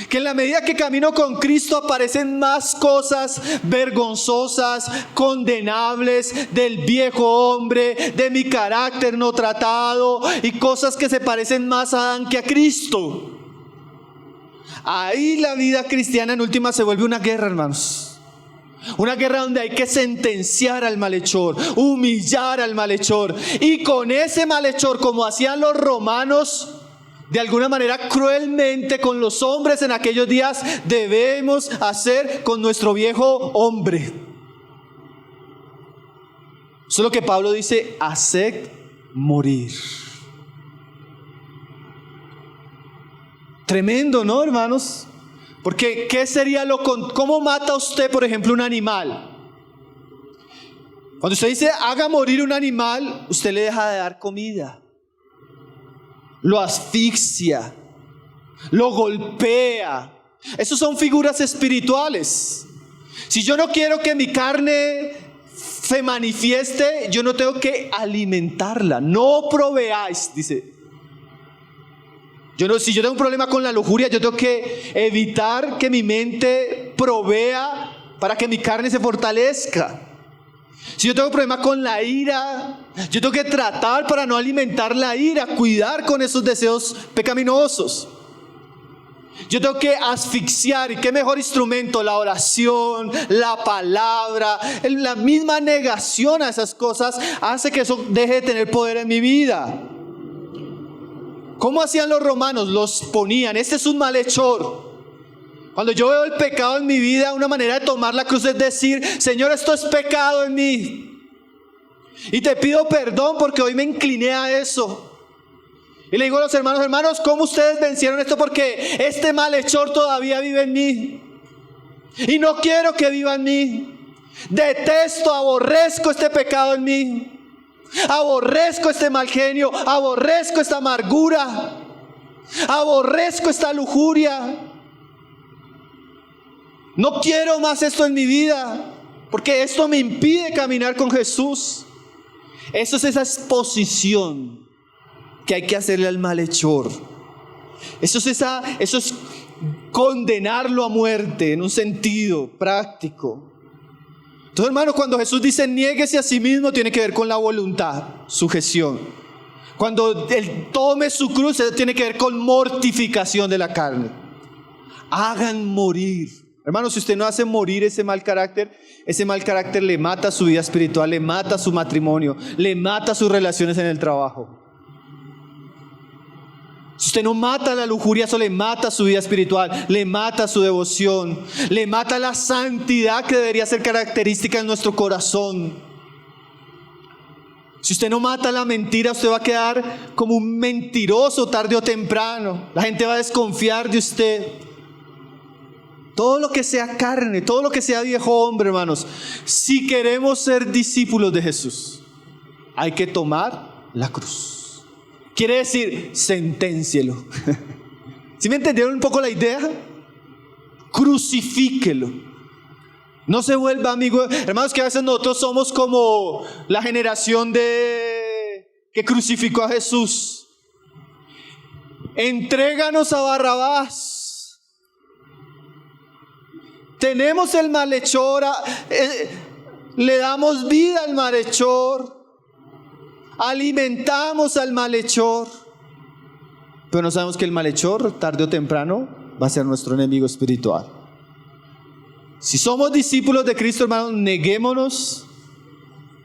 Que en la medida que camino con Cristo aparecen más cosas vergonzosas, condenables del viejo hombre, de mi carácter no tratado y cosas que se parecen más a Adán que a Cristo. Ahí la vida cristiana en última se vuelve una guerra, hermanos. Una guerra donde hay que sentenciar al malhechor, humillar al malhechor. Y con ese malhechor, como hacían los romanos, de alguna manera cruelmente con los hombres en aquellos días, debemos hacer con nuestro viejo hombre. Eso es lo que Pablo dice: haced morir. Tremendo, ¿no, hermanos? Porque ¿qué sería cómo mata usted, por ejemplo, un animal? Cuando usted dice haga morir un animal, usted le deja de dar comida, lo asfixia, lo golpea. Esas son figuras espirituales. Si yo no quiero que mi carne se manifieste, yo no tengo que alimentarla. No proveáis, dice. Si yo tengo un problema con la lujuria, yo tengo que evitar que mi mente provea para que mi carne se fortalezca. Si yo tengo un problema con la ira, yo tengo que tratar para no alimentar la ira, cuidar con esos deseos pecaminosos. Yo tengo que asfixiar, y qué mejor instrumento, la oración, la palabra, la misma negación a esas cosas hace que eso deje de tener poder en mi vida. ¿Cómo hacían los romanos? Los ponían: este es un malhechor. Cuando yo veo el pecado en mi vida, una manera de tomar la cruz es decir: Señor, esto es pecado en mí, y te pido perdón porque hoy me incliné a eso. Y le digo a los hermanos: ¿cómo ustedes vencieron esto? Porque este malhechor todavía vive en mí, y no quiero que viva en mí. Detesto, aborrezco este pecado en mí. Aborrezco este mal genio, aborrezco esta amargura, aborrezco esta lujuria. No quiero más esto en mi vida, porque esto me impide caminar con Jesús. Eso es esa exposición que hay que hacerle al malhechor. Eso es condenarlo a muerte en un sentido práctico. Entonces, hermanos, cuando Jesús dice niéguese a sí mismo, tiene que ver con la voluntad, sujeción. Cuando Él tome su cruz, eso tiene que ver con mortificación de la carne. Hagan morir. Hermanos, si usted no hace morir ese mal carácter le mata su vida espiritual, le mata su matrimonio, le mata sus relaciones en el trabajo. Si usted no mata la lujuria, eso le mata su vida espiritual, le mata su devoción, le mata la santidad que debería ser característica en nuestro corazón. Si usted no mata la mentira, usted va a quedar como un mentiroso tarde o temprano. La gente va a desconfiar de usted. Todo lo que sea carne, todo lo que sea viejo hombre, hermanos, si queremos ser discípulos de Jesús, hay que tomar la cruz. Quiere decir, senténcielo. ¿Sí me entendieron un poco la idea? Crucifíquelo. No se vuelva amigo. Hermanos, que a veces nosotros somos como la generación que crucificó a Jesús. Entréganos a Barrabás. Tenemos el malhechor, le damos vida al malhechor. Alimentamos al malhechor, pero no sabemos que el malhechor tarde o temprano va a ser nuestro enemigo espiritual. Si somos discípulos de Cristo, hermanos, neguémonos,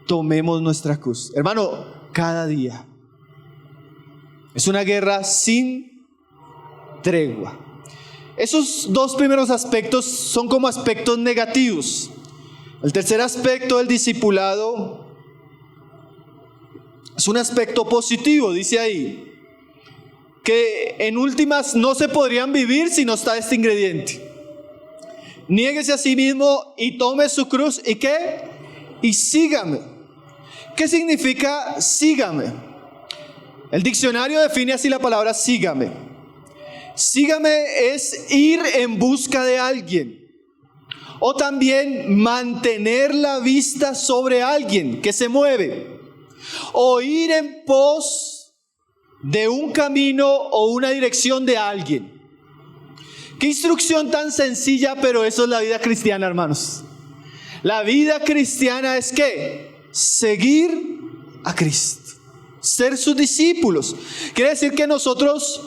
tomemos nuestra cruz. Hermano, cada día es una guerra sin tregua. Esos dos primeros aspectos son como aspectos negativos. El tercer aspecto del discipulado es un aspecto positivo, dice ahí, que en últimas no se podrían vivir si no está este ingrediente. Niéguese a sí mismo y tome su cruz. ¿Y qué? Y sígame. ¿Qué significa sígame? El diccionario define así la palabra sígame. Sígame es ir en busca de alguien. O también mantener la vista sobre alguien que se mueve. O ir en pos de un camino o una dirección de alguien. Qué instrucción tan sencilla, pero eso es la vida cristiana, hermanos. La vida cristiana es ¿qué? Seguir a Cristo, ser sus discípulos. Quiere decir que nosotros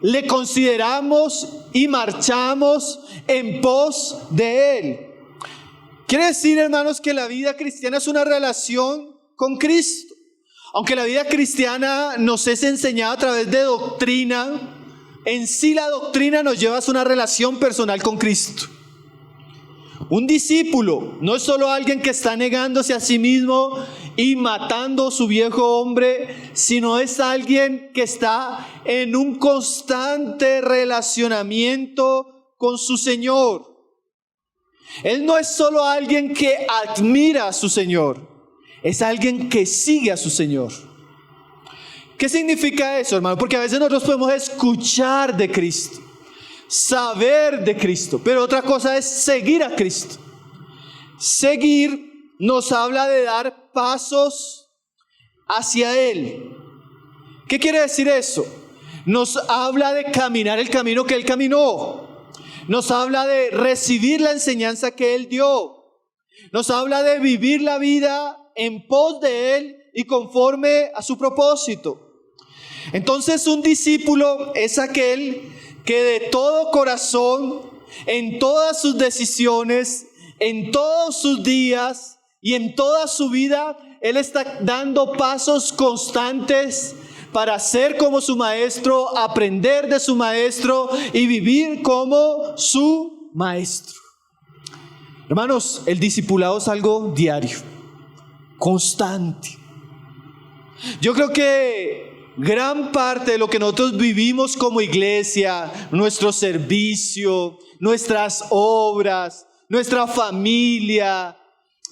le consideramos y marchamos en pos de Él. Quiere decir, hermanos, que la vida cristiana es una relación con Cristo. Aunque la vida cristiana nos es enseñada a través de doctrina, en sí la doctrina nos lleva a una relación personal con Cristo. Un discípulo no es solo alguien que está negándose a sí mismo y matando a su viejo hombre, sino es alguien que está en un constante relacionamiento con su Señor. Él no es solo alguien que admira a su Señor, es alguien que sigue a su Señor. ¿Qué significa eso, hermano? Porque a veces nosotros podemos escuchar de Cristo, saber de Cristo, pero otra cosa es seguir a Cristo. Seguir nos habla de dar pasos hacia Él. ¿Qué quiere decir eso? Nos habla de caminar el camino que Él caminó. Nos habla de recibir la enseñanza que Él dio. Nos habla de vivir la vida en pos de Él y conforme a su propósito. Entonces, un discípulo es aquel que de todo corazón, en todas sus decisiones, en todos sus días y en toda su vida, él está dando pasos constantes para ser como su maestro, aprender de su maestro y vivir como su maestro. Hermanos, el discipulado es algo diario, constante. Yo creo que gran parte de lo que nosotros vivimos como iglesia, nuestro servicio, nuestras obras, nuestra familia,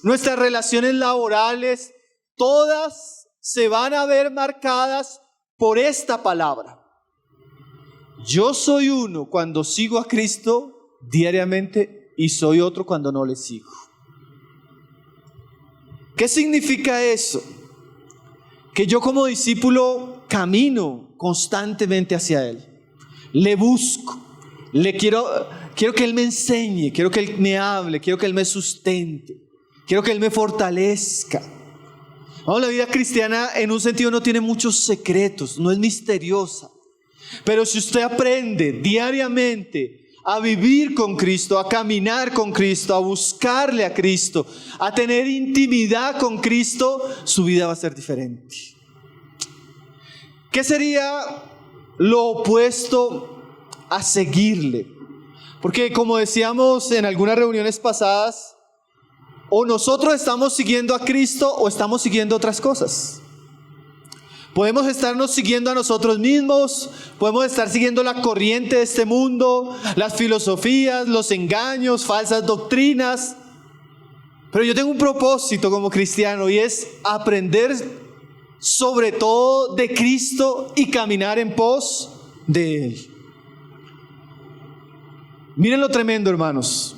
nuestras relaciones laborales, todas se van a ver marcadas por esta palabra. Yo soy uno cuando sigo a Cristo diariamente y soy otro cuando no le sigo. ¿Qué significa eso? Que yo como discípulo camino constantemente hacia Él, le busco, quiero que Él me enseñe, quiero que Él me hable, quiero que Él me sustente, quiero que Él me fortalezca. Vamos, la vida cristiana en un sentido no tiene muchos secretos, no es misteriosa, pero si usted aprende diariamente a vivir con Cristo, a caminar con Cristo, a buscarle a Cristo, a tener intimidad con Cristo, su vida va a ser diferente. ¿Qué sería lo opuesto a seguirle? Porque como decíamos en algunas reuniones pasadas, o nosotros estamos siguiendo a Cristo o estamos siguiendo otras cosas. Podemos estarnos siguiendo a nosotros mismos, podemos estar siguiendo la corriente de este mundo, las filosofías, los engaños, falsas doctrinas. Pero yo tengo un propósito como cristiano y es aprender sobre todo de Cristo y caminar en pos de Él. Miren lo tremendo, hermanos.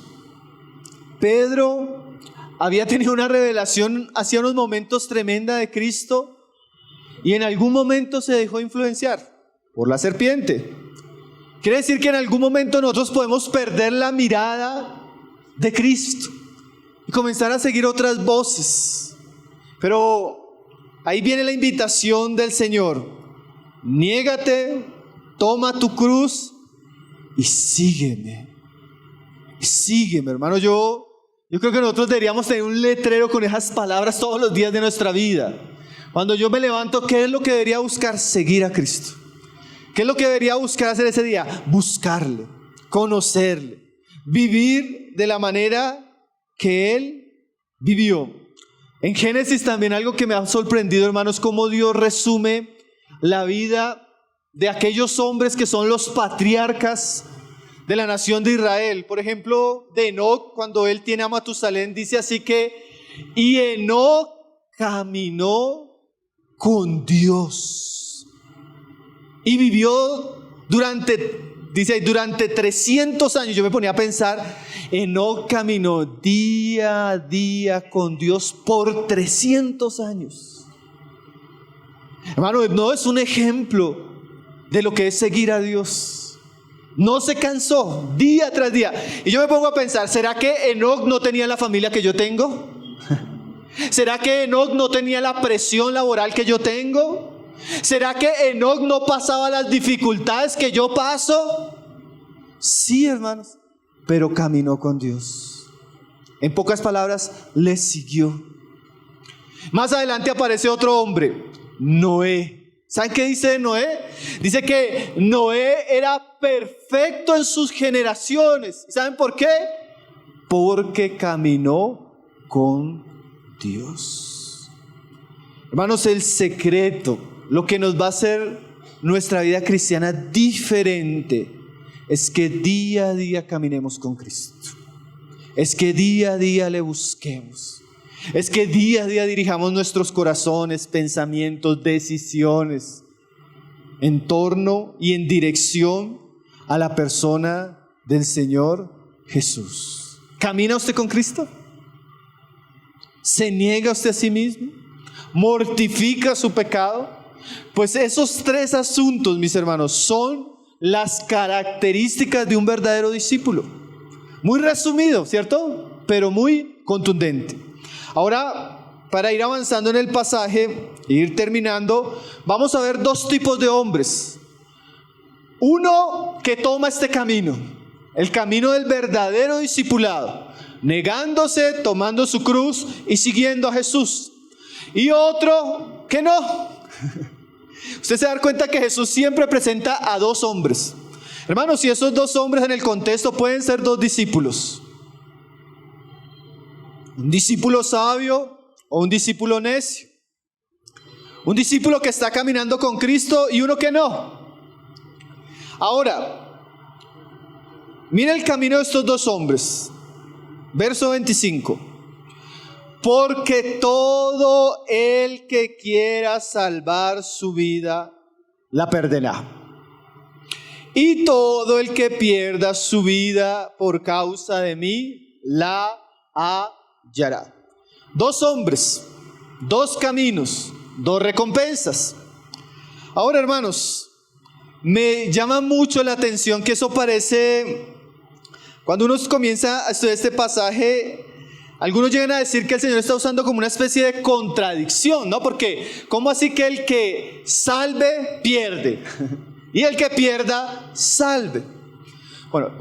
Pedro había tenido una revelación hacia unos momentos tremenda de Cristo y en algún momento se dejó influenciar por la serpiente. Quiere decir que en algún momento nosotros podemos perder la mirada de Cristo y comenzar a seguir otras voces. Pero ahí viene la invitación del Señor: niégate, toma tu cruz y sígueme. Sígueme, hermano. Yo creo que nosotros deberíamos tener un letrero con esas palabras todos los días de nuestra vida. Cuando yo me levanto, ¿qué es lo que debería buscar? Seguir a Cristo. ¿Qué es lo que debería buscar hacer ese día? Buscarle, conocerle, vivir de la manera que Él vivió. En Génesis también algo que me ha sorprendido, hermanos, cómo Dios resume la vida de aquellos hombres que son los patriarcas de la nación de Israel. Por ejemplo, de Enoc, cuando él tiene a Matusalén, dice así que: y Enoc caminó con Dios y vivió durante 300 años. Yo me ponía a pensar, Enoc caminó día a día con Dios por 300 años. Hermano, no es un ejemplo de lo que es seguir a Dios. No se cansó día tras día. Y yo me pongo a pensar, ¿será que Enoc no tenía la familia que yo tengo? ¿Será que Enoc no tenía la presión laboral que yo tengo? ¿Será que Enoc no pasaba las dificultades que yo paso? Sí, hermanos, pero caminó con Dios. En pocas palabras, le siguió. Más adelante aparece otro hombre, Noé. ¿Saben qué dice de Noé? Dice que Noé era perfecto en sus generaciones. ¿Saben por qué? Porque caminó con Dios. Hermanos, el secreto, lo que nos va a hacer nuestra vida cristiana diferente, es que día a día caminemos con Cristo. Es que día a día le busquemos. Es que día a día dirijamos nuestros corazones, pensamientos, decisiones en torno y en dirección a la persona del Señor Jesús. ¿Camina usted con Cristo? ¿Se niega usted a sí mismo? ¿Mortifica su pecado? Pues esos tres asuntos, mis hermanos, son las características de un verdadero discípulo. Muy resumido, ¿cierto? Pero muy contundente. Ahora, para ir avanzando en el pasaje e ir terminando, vamos a ver dos tipos de hombres. Uno que toma este camino, el camino del verdadero discipulado, negándose, tomando su cruz y siguiendo a Jesús. Y otro que no. Usted se da cuenta que Jesús siempre presenta a dos hombres. Hermanos, si esos dos hombres en el contexto pueden ser dos discípulos. Un discípulo sabio o un discípulo necio. Un discípulo que está caminando con Cristo y uno que no. Ahora, mira el camino de estos dos hombres. Verso 25. Porque todo el que quiera salvar su vida, la perderá. Y todo el que pierda su vida por causa de mí, la hallará. Dos hombres, dos caminos, dos recompensas. Ahora, hermanos, me llama mucho la atención que eso parece, cuando uno comienza a estudiar este pasaje, algunos llegan a decir que el Señor está usando como una especie de contradicción, ¿no? Porque, ¿cómo así que el que salve, pierde? Y el que pierda, salve. Bueno,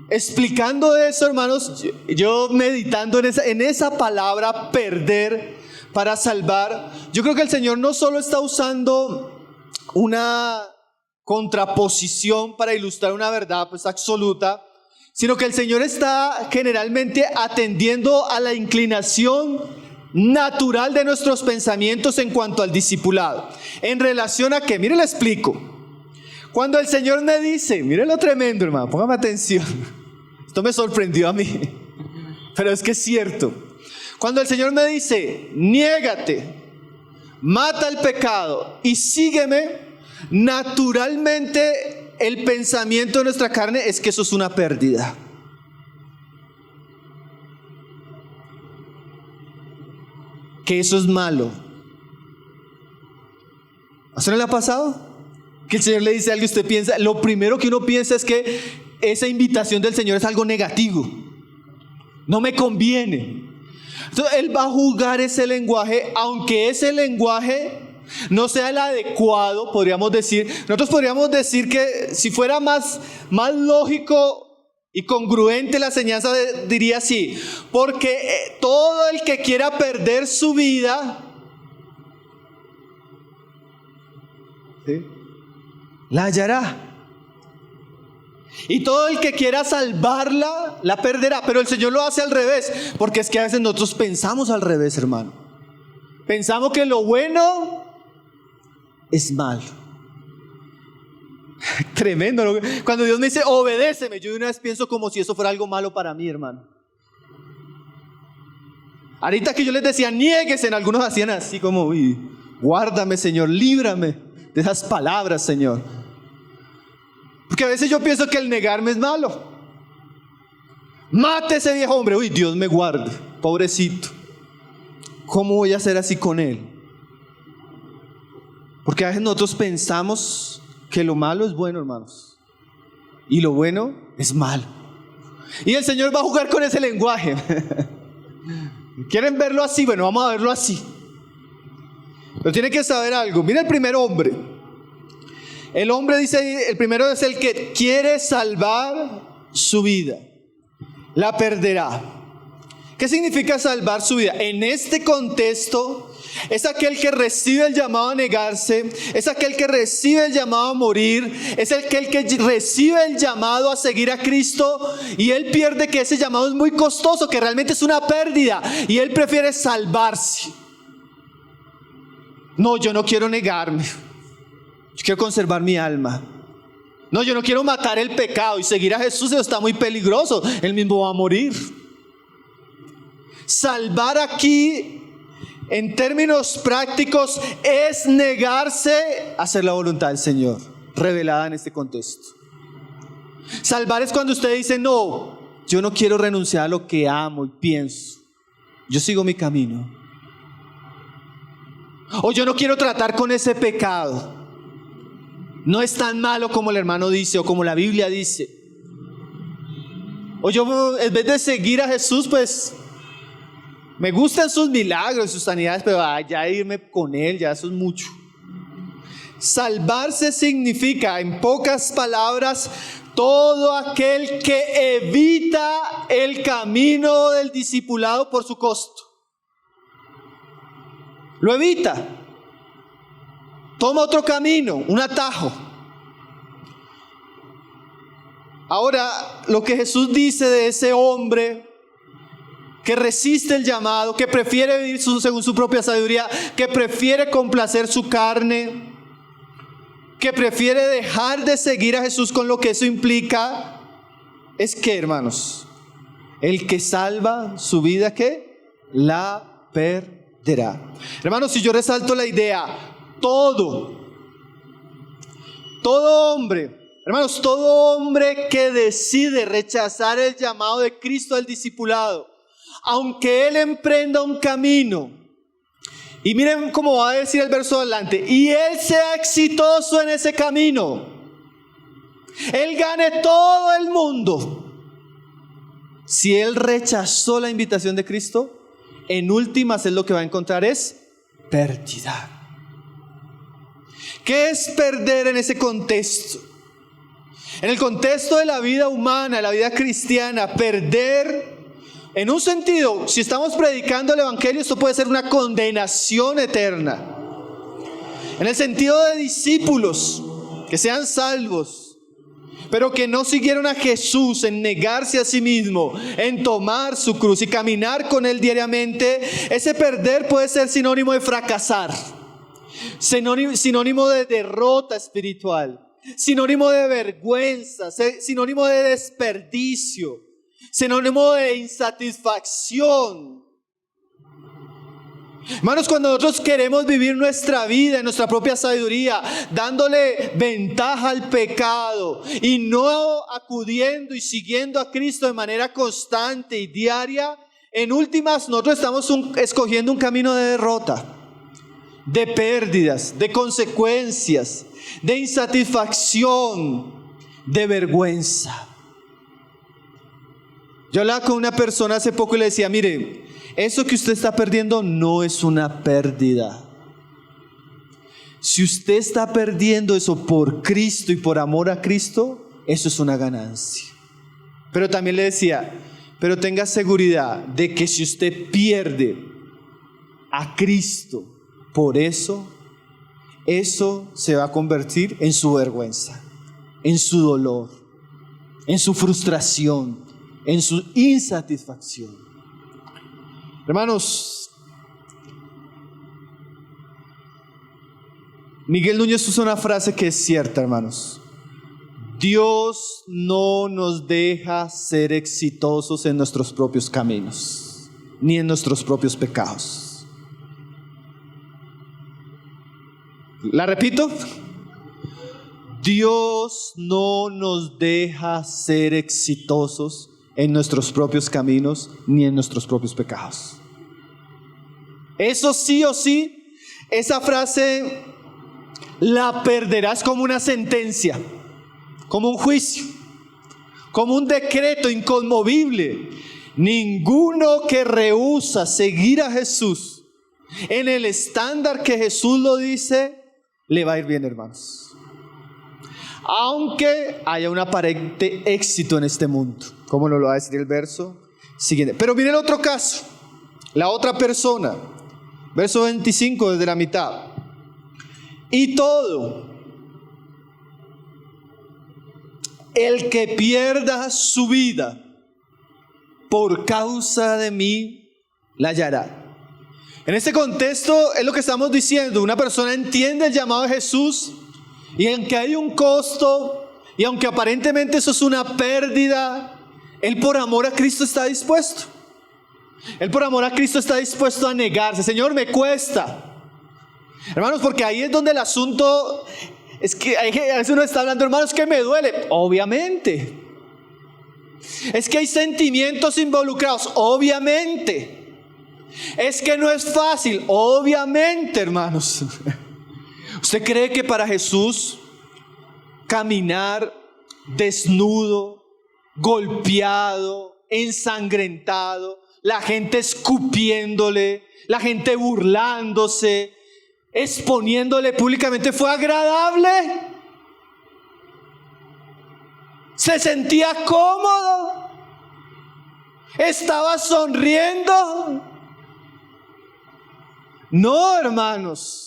explicando eso, hermanos, yo meditando en esa palabra perder para salvar, yo creo que el Señor no solo está usando una contraposición para ilustrar una verdad pues absoluta, sino que el Señor está generalmente atendiendo a la inclinación natural de nuestros pensamientos en cuanto al discipulado. ¿En relación a qué? Mire, le explico. Cuando el Señor me dice, mire lo tremendo, hermano, póngame atención. Esto me sorprendió a mí, pero es que es cierto. Cuando el Señor me dice, niégate, mata el pecado y sígueme, naturalmente el pensamiento de nuestra carne es que eso es una pérdida. Que eso es malo. ¿A usted no le ha pasado? Que el Señor le dice algo y usted piensa, lo primero que uno piensa es que esa invitación del Señor es algo negativo. No me conviene. Entonces Él va a juzgar ese lenguaje, aunque ese lenguaje no sea el adecuado, podríamos decir. Nosotros podríamos decir que si fuera más lógico y congruente la enseñanza, diría así: porque todo el que quiera perder su vida, ¿sí?, la hallará. Y todo el que quiera salvarla, la perderá. Pero el Señor lo hace al revés, porque es que a veces nosotros pensamos al revés, hermano. Pensamos que lo bueno es malo. Tremendo, ¿no? Cuando Dios me dice obedéceme, yo de una vez pienso como si eso fuera algo malo para mí, hermano. Ahorita que yo les decía niéguese, en algunos hacían así como, uy, guárdame, Señor, líbrame de esas palabras, Señor. Porque a veces yo pienso que el negarme es malo. Mate ese viejo hombre, uy, Dios me guarde, pobrecito. ¿Cómo voy a hacer así con él? Porque a veces nosotros pensamos que lo malo es bueno, hermanos. y lo bueno es malo. Y el Señor va a jugar con ese lenguaje. ¿Quieren verlo así? Bueno, vamos a verlo así. Pero tienen que saber algo. Mira el primer hombre. El hombre dice, el primero es el que quiere salvar su vida. La perderá. ¿Qué significa salvar su vida? En este contexto, es aquel que recibe el llamado a negarse, es aquel que recibe el llamado a morir, es aquel que recibe el llamado a seguir a Cristo y él pierde que ese llamado es muy costoso, que realmente es una pérdida y él prefiere salvarse. No, yo no quiero negarme, yo quiero conservar mi alma. No, yo no quiero matar el pecado y seguir a Jesús, eso está muy peligroso, él mismo va a morir. Salvar aquí, en términos prácticos, es negarse a hacer la voluntad del Señor, revelada en este contexto. Salvar es cuando usted dice, no, yo no quiero renunciar a lo que amo y pienso, yo sigo mi camino. O yo no quiero tratar con ese pecado, no es tan malo como el hermano dice o como la Biblia dice. O yo, en vez de seguir a Jesús, pues me gustan sus milagros, sus sanidades, pero ya irme con Él, ya eso es mucho. Salvarse significa, en pocas palabras, todo aquel que evita el camino del discipulado por su costo. Lo evita. Toma otro camino, un atajo. Ahora, lo que Jesús dice de ese hombre que resiste el llamado, que prefiere vivir según su propia sabiduría, que prefiere complacer su carne, que prefiere dejar de seguir a Jesús con lo que eso implica, es que, hermanos, el que salva su vida, ¿qué? La perderá. Hermanos, si yo resalto la idea, todo hombre, hermanos, todo hombre que decide rechazar el llamado de Cristo al discipulado, aunque él emprenda un camino, y miren cómo va a decir el verso adelante, y él sea exitoso en ese camino, él gane todo el mundo, si él rechazó la invitación de Cristo, en últimas él lo que va a encontrar es pérdida. ¿Qué es perder en ese contexto? En el contexto de la vida humana, la vida cristiana, perder, en un sentido, si estamos predicando el Evangelio, esto puede ser una condenación eterna. En el sentido de discípulos que sean salvos, pero que no siguieron a Jesús en negarse a sí mismo, en tomar su cruz y caminar con Él diariamente, ese perder puede ser sinónimo de fracasar, sinónimo de derrota espiritual, sinónimo de vergüenza, sinónimo de desperdicio, sinónimo de insatisfacción. Hermanos, cuando nosotros queremos vivir nuestra vida en nuestra propia sabiduría, dándole ventaja al pecado y no acudiendo y siguiendo a Cristo de manera constante y diaria, en últimas nosotros estamos escogiendo un camino de derrota, de pérdidas, de consecuencias, de insatisfacción, de vergüenza. Yo hablaba con una persona hace poco y le decía, mire, eso que usted está perdiendo no es una pérdida. Si usted está perdiendo eso por Cristo y por amor a Cristo, eso es una ganancia. Pero también le decía, pero tenga seguridad de que si usted pierde a Cristo por eso se va a convertir en su vergüenza, en su dolor, en su frustración, en su insatisfacción. Hermanos, Miguel Núñez usa una frase que es cierta, hermanos. Dios no nos deja ser exitosos en nuestros propios caminos, ni en nuestros propios pecados. ¿La repito? Dios no nos deja ser exitosos en nuestros propios caminos, ni en nuestros propios pecados. Eso sí o sí, esa frase la perderás como una sentencia, como un juicio. como un decreto inconmovible. Ninguno que rehúsa seguir a Jesús en el estándar que Jesús lo dice, le va a ir bien, hermanos. Aunque haya un aparente éxito en este mundo, como lo va a decir el verso siguiente. Pero miren el otro caso, la otra persona, verso 25 desde la mitad. Y todo el que pierda su vida por causa de mí, la hallará. En este contexto es lo que estamos diciendo. Una persona entiende el llamado de Jesús, y aunque hay un costo, y aunque aparentemente eso es una pérdida, él por amor a Cristo está dispuesto. Él por amor a Cristo está dispuesto a negarse. Señor, me cuesta. Hermanos, porque ahí es donde el asunto es que a veces uno está hablando, hermanos, que me duele. Obviamente. Es que hay sentimientos involucrados. Obviamente. Es que no es fácil. Obviamente, hermanos. ¿Usted cree que para Jesús caminar desnudo, golpeado, ensangrentado, la gente escupiéndole, la gente burlándose, exponiéndole públicamente, fue agradable? ¿Se sentía cómodo? ¿Estaba sonriendo? No, hermanos.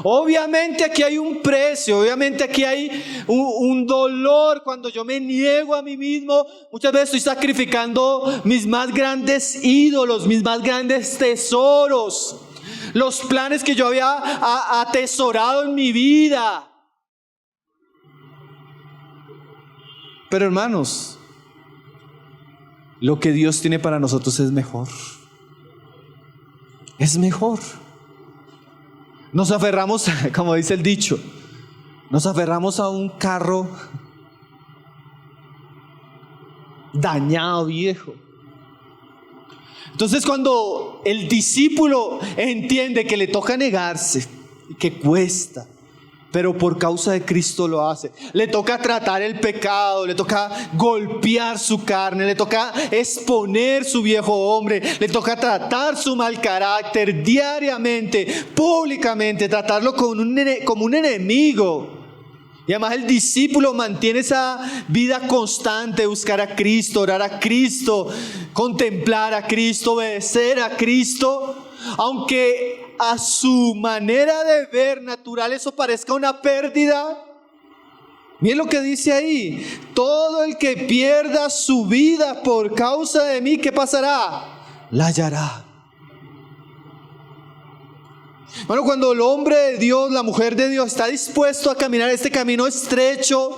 Obviamente aquí hay un precio, obviamente aquí hay un dolor cuando yo me niego a mí mismo. Muchas veces estoy sacrificando mis más grandes ídolos, mis más grandes tesoros, los planes que yo había atesorado en mi vida. Pero hermanos, lo que Dios tiene para nosotros es mejor. Es mejor. Nos aferramos, como dice el dicho, nos aferramos a un carro dañado, viejo. Entonces, cuando el discípulo entiende que le toca negarse, que cuesta, pero por causa de Cristo lo hace, le toca tratar el pecado, le toca golpear su carne, le toca exponer su viejo hombre, le toca tratar su mal carácter diariamente, públicamente, tratarlo como un enemigo. Y además el discípulo mantiene esa vida constante, buscar a Cristo, orar a Cristo, contemplar a Cristo, obedecer a Cristo, aunque a su manera de ver natural eso parezca una pérdida. Miren lo que dice ahí: todo el que pierda su vida por causa de mí, ¿qué pasará? La hallará. Bueno, cuando el hombre de Dios, la mujer de Dios está dispuesto a caminar este camino estrecho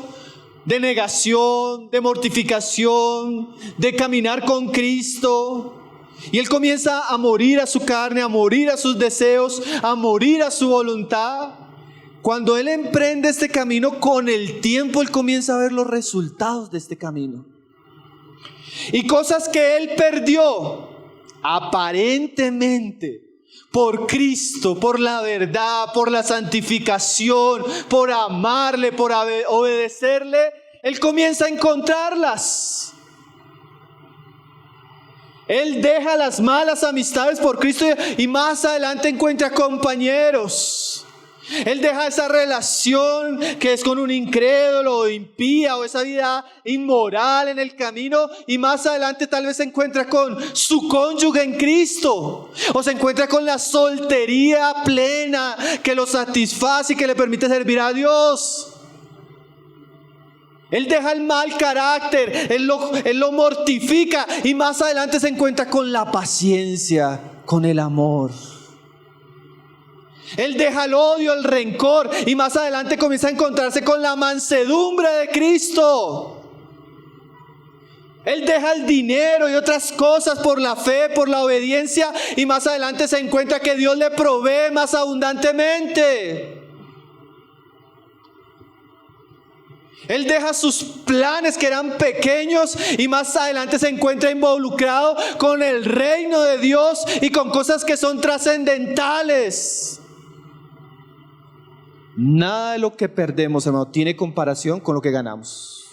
de negación, de mortificación, de caminar con Cristo, y él comienza a morir a su carne, a morir a sus deseos, a morir a su voluntad. Cuando él emprende este camino, con el tiempo él comienza a ver los resultados de este camino. Y cosas que él perdió aparentemente por Cristo, por la verdad, por la santificación, por amarle, por obedecerle, él comienza a encontrarlas. Él deja las malas amistades por Cristo y más adelante encuentra compañeros. Él deja esa relación que es con un incrédulo o impía, o esa vida inmoral en el camino, y más adelante tal vez se encuentra con su cónyuge en Cristo, o se encuentra con la soltería plena que lo satisface y que le permite servir a Dios. Él deja el mal carácter, él lo mortifica, y más adelante se encuentra con la paciencia, con el amor. Él deja el odio, el rencor, y más adelante comienza a encontrarse con la mansedumbre de Cristo. Él deja el dinero y otras cosas por la fe, por la obediencia, y más adelante se encuentra que Dios le provee más abundantemente. Él deja sus planes que eran pequeños y más adelante se encuentra involucrado con el reino de Dios y con cosas que son trascendentales. Nada de lo que perdemos, hermano, tiene comparación con lo que ganamos.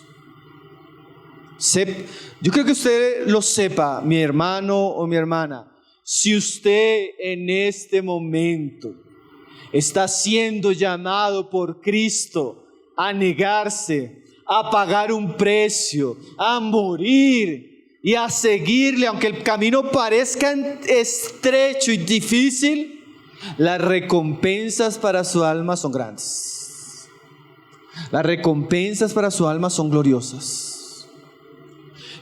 Yo creo que usted lo sepa, mi hermano o mi hermana. Si usted en este momento está siendo llamado por Cristo a negarse, a pagar un precio, a morir y a seguirle, aunque el camino parezca estrecho y difícil, las recompensas para su alma son grandes. Las recompensas para su alma son gloriosas.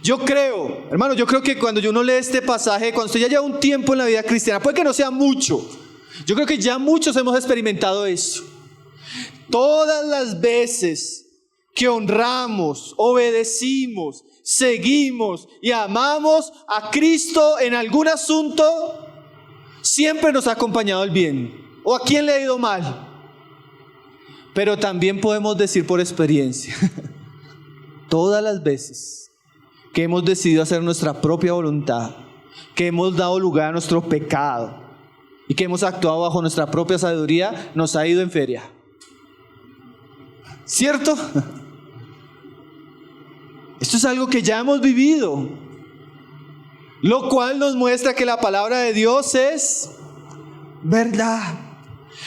Yo creo, hermano, que cuando uno lee este pasaje, cuando usted ya lleva un tiempo en la vida cristiana, puede que no sea mucho, yo creo que ya muchos hemos experimentado eso. Todas las veces que honramos, obedecimos, seguimos y amamos a Cristo en algún asunto, siempre nos ha acompañado el bien. ¿O a quién le ha ido mal? Pero también podemos decir por experiencia, todas las veces que hemos decidido hacer nuestra propia voluntad, que hemos dado lugar a nuestro pecado y que hemos actuado bajo nuestra propia sabiduría, nos ha ido en feria. ¿Cierto? Esto es algo que ya hemos vivido, lo cual nos muestra que la palabra de Dios es verdad.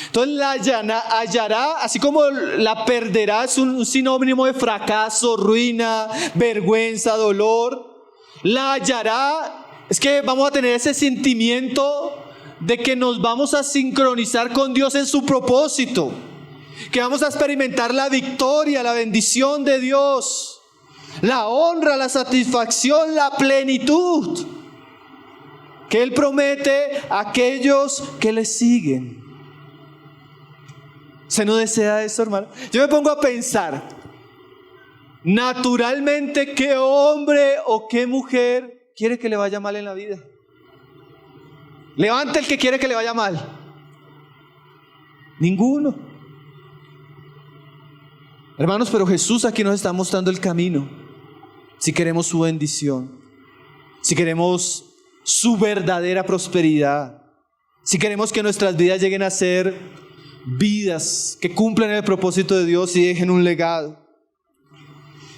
Entonces la hallará, así como la perderá, es un sinónimo de fracaso, ruina, vergüenza, dolor. La hallará, es que vamos a tener ese sentimiento de que nos vamos a sincronizar con Dios en su propósito, que vamos a experimentar la victoria, la bendición de Dios, la honra, la satisfacción, la plenitud que Él promete a aquellos que le siguen. ¿Se no desea eso, hermano? Yo me pongo a pensar, naturalmente, ¿qué hombre o qué mujer quiere que le vaya mal en la vida? Levante el que quiere que le vaya mal. Ninguno. Hermanos, pero Jesús aquí nos está mostrando el camino. Si queremos su bendición, si queremos su verdadera prosperidad, si queremos que nuestras vidas lleguen a ser vidas que cumplan el propósito de Dios y dejen un legado.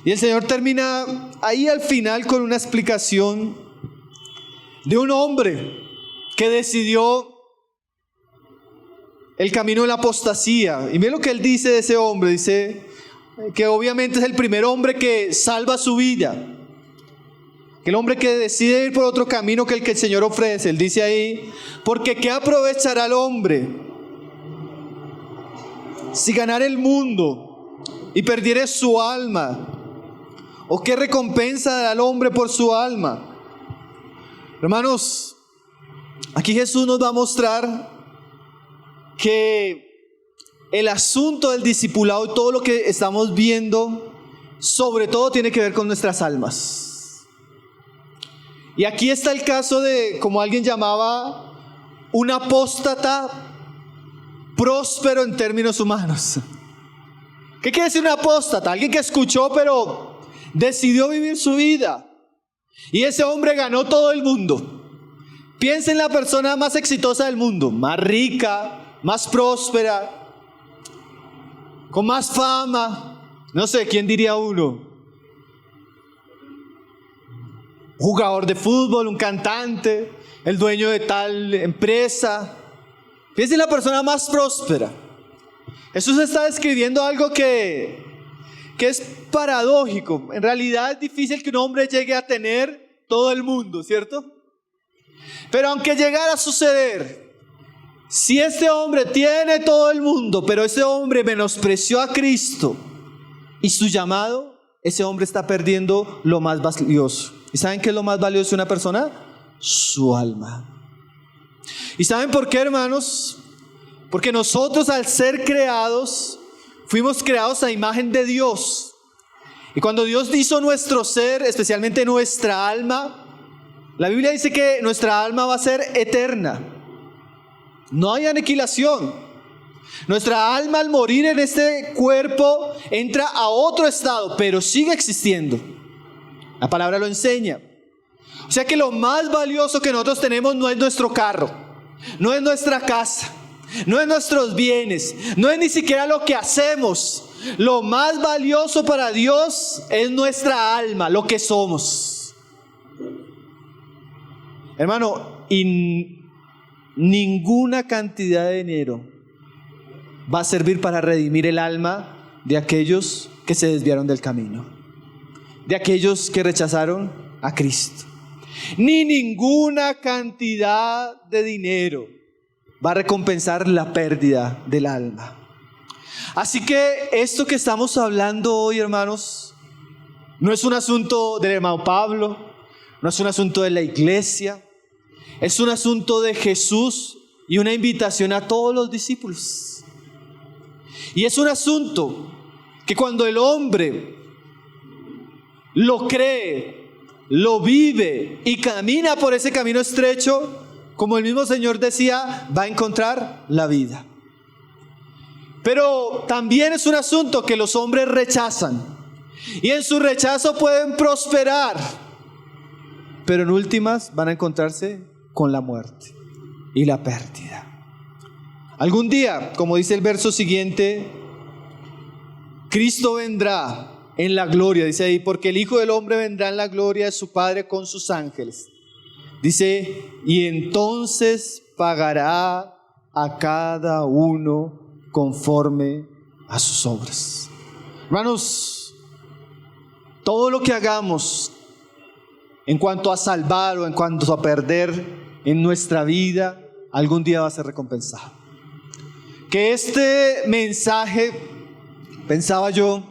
Y el Señor termina ahí al final con una explicación de un hombre que decidió el camino de la apostasía. Y mira lo que él dice de ese hombre. Dice que obviamente es el primer hombre que salva su vida, que el hombre que decide ir por otro camino que el que el Señor ofrece. Él dice ahí: porque ¿qué aprovechará el hombre si ganara el mundo y perdiere su alma? ¿O qué recompensa dará al hombre por su alma? Hermanos, aquí Jesús nos va a mostrar que el asunto del discipulado y todo lo que estamos viendo, sobre todo tiene que ver con nuestras almas. Y aquí está el caso de, como alguien llamaba, un apóstata próspero en términos humanos. ¿Qué quiere decir un apóstata? Alguien que escuchó pero decidió vivir su vida. Y ese hombre ganó todo el mundo. Piensa en la persona más exitosa del mundo, más rica, más próspera, con más fama. No sé, ¿quién diría uno? Un jugador de fútbol, un cantante, el dueño de tal empresa. Piensa en la persona más próspera. Jesús está describiendo algo que es paradójico. En realidad es difícil que un hombre llegue a tener todo el mundo, ¿cierto? Pero aunque llegara a suceder, si este hombre tiene todo el mundo, pero ese hombre menospreció a Cristo y su llamado, ese hombre está perdiendo lo más valioso. ¿Y saben qué es lo más valioso de una persona? Su alma. ¿Y saben por qué, hermanos? Porque nosotros, al ser creados, fuimos creados a imagen de Dios. Y cuando Dios hizo nuestro ser, especialmente nuestra alma, la Biblia dice que nuestra alma va a ser eterna. No hay aniquilación. Nuestra alma, al morir en este cuerpo, entra a otro estado, pero sigue existiendo. La palabra lo enseña. O sea que lo más valioso que nosotros tenemos no es nuestro carro, no es nuestra casa, no es nuestros bienes, no es ni siquiera lo que hacemos, Lo más valioso para Dios es nuestra alma, lo que somos. Hermano, y ninguna cantidad de dinero va a servir para redimir el alma de aquellos que se desviaron del camino, de aquellos que rechazaron a Cristo. Ni ninguna cantidad de dinero va a recompensar la pérdida del alma. Así que esto que estamos hablando hoy, hermanos, no es un asunto del hermano Pablo, no es un asunto de la iglesia, es un asunto de Jesús y una invitación a todos los discípulos. Y es un asunto que cuando el hombre lo cree, lo vive y camina por ese camino estrecho, como el mismo Señor decía, va a encontrar la vida. Pero también es un asunto que los hombres rechazan, y en su rechazo pueden prosperar, pero en últimas van a encontrarse con la muerte y la pérdida. Algún día, como dice el verso siguiente, Cristo vendrá en la gloria, dice ahí, porque el Hijo del Hombre vendrá en la gloria de su Padre con sus ángeles. Dice, y entonces pagará a cada uno conforme a sus obras. Hermanos, todo lo que hagamos en cuanto a salvar o en cuanto a perder en nuestra vida, algún día va a ser recompensado. Que este mensaje, pensaba yo,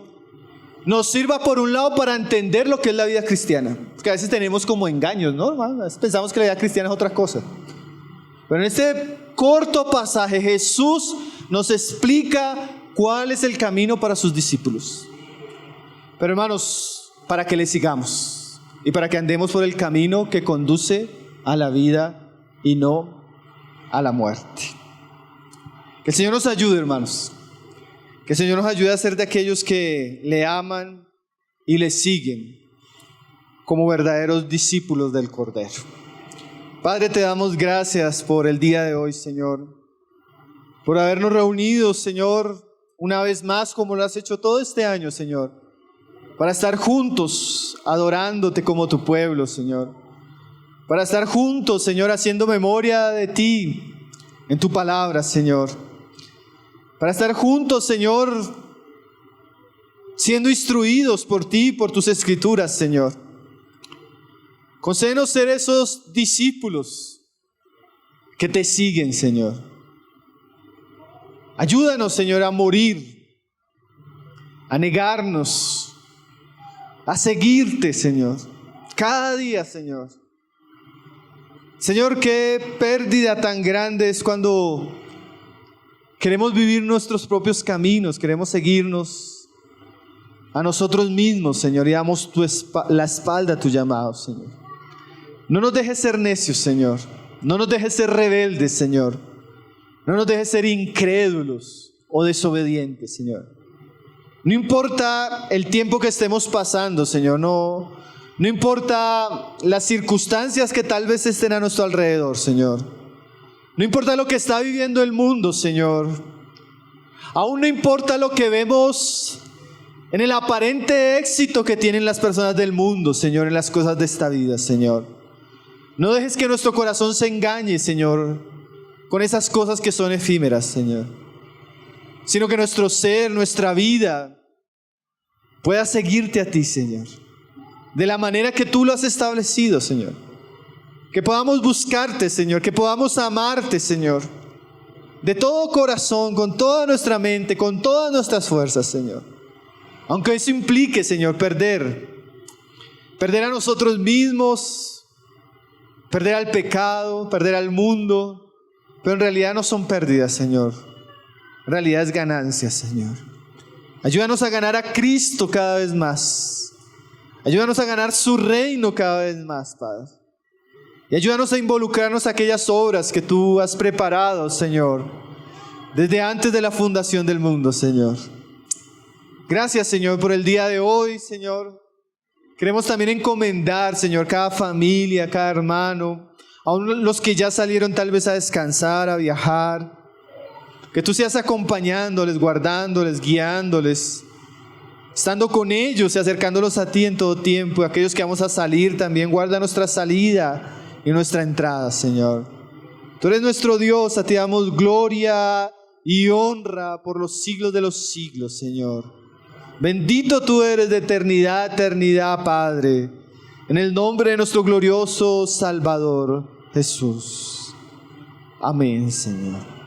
nos sirva por un lado para entender lo que es la vida cristiana. Porque a veces tenemos como engaños, ¿no? A veces pensamos que la vida cristiana es otra cosa. Pero en este corto pasaje Jesús nos explica cuál es el camino para sus discípulos. Pero hermanos, para que le sigamos y para que andemos por el camino que conduce a la vida y no a la muerte. Que el Señor nos ayude, hermanos. Que el Señor nos ayude a ser de aquellos que le aman y le siguen como verdaderos discípulos del Cordero. Padre, te damos gracias por el día de hoy, Señor, por habernos reunido, Señor, una vez más como lo has hecho todo este año, Señor, para estar juntos adorándote como tu pueblo, Señor, para estar juntos, Señor, haciendo memoria de ti en tu palabra, Señor, para estar juntos, Señor, siendo instruidos por ti, por tus escrituras, Señor. Concédenos ser esos discípulos que te siguen, Señor. Ayúdanos, Señor, a morir, a negarnos, a seguirte, Señor, cada día, Señor. Señor, qué pérdida tan grande es cuando queremos vivir nuestros propios caminos, queremos seguirnos a nosotros mismos, Señor, y damos la espalda a tu llamado, Señor. No nos dejes ser necios, Señor. No nos dejes ser rebeldes, Señor. No nos dejes ser incrédulos o desobedientes, Señor. No importa el tiempo que estemos pasando, Señor. No importa las circunstancias que tal vez estén a nuestro alrededor, Señor. No importa lo que está viviendo el mundo, Señor. Aún no importa lo que vemos en el aparente éxito que tienen las personas del mundo, Señor, en las cosas de esta vida, Señor. No dejes que nuestro corazón se engañe, Señor, con esas cosas que son efímeras, Señor. Sino que nuestro ser, nuestra vida, pueda seguirte a ti, Señor. De la manera que tú lo has establecido, Señor. Que podamos buscarte, Señor. Que podamos amarte, Señor. De todo corazón, con toda nuestra mente, con todas nuestras fuerzas, Señor. Aunque eso implique, Señor, perder a nosotros mismos, perder al pecado, perder al mundo, pero en realidad no son pérdidas, Señor. En realidad es ganancia, Señor. Ayúdanos a ganar a Cristo cada vez más. Ayúdanos a ganar su reino cada vez más, Padre. Y ayúdanos a involucrarnos en aquellas obras que tú has preparado, Señor, desde antes de la fundación del mundo, Señor. Gracias, Señor, por el día de hoy, Señor. Queremos también encomendar, Señor, cada familia, cada hermano, aún los que ya salieron tal vez a descansar, a viajar. Que tú seas acompañándoles, guardándoles, guiándoles, estando con ellos y acercándolos a ti en todo tiempo. Y aquellos que vamos a salir también, guarda nuestra salida y nuestra entrada, Señor. Tú eres nuestro Dios, a ti damos gloria y honra por los siglos de los siglos, Señor. Bendito tú eres de eternidad a eternidad, Padre, en el nombre de nuestro glorioso Salvador Jesús. Amén, Señor.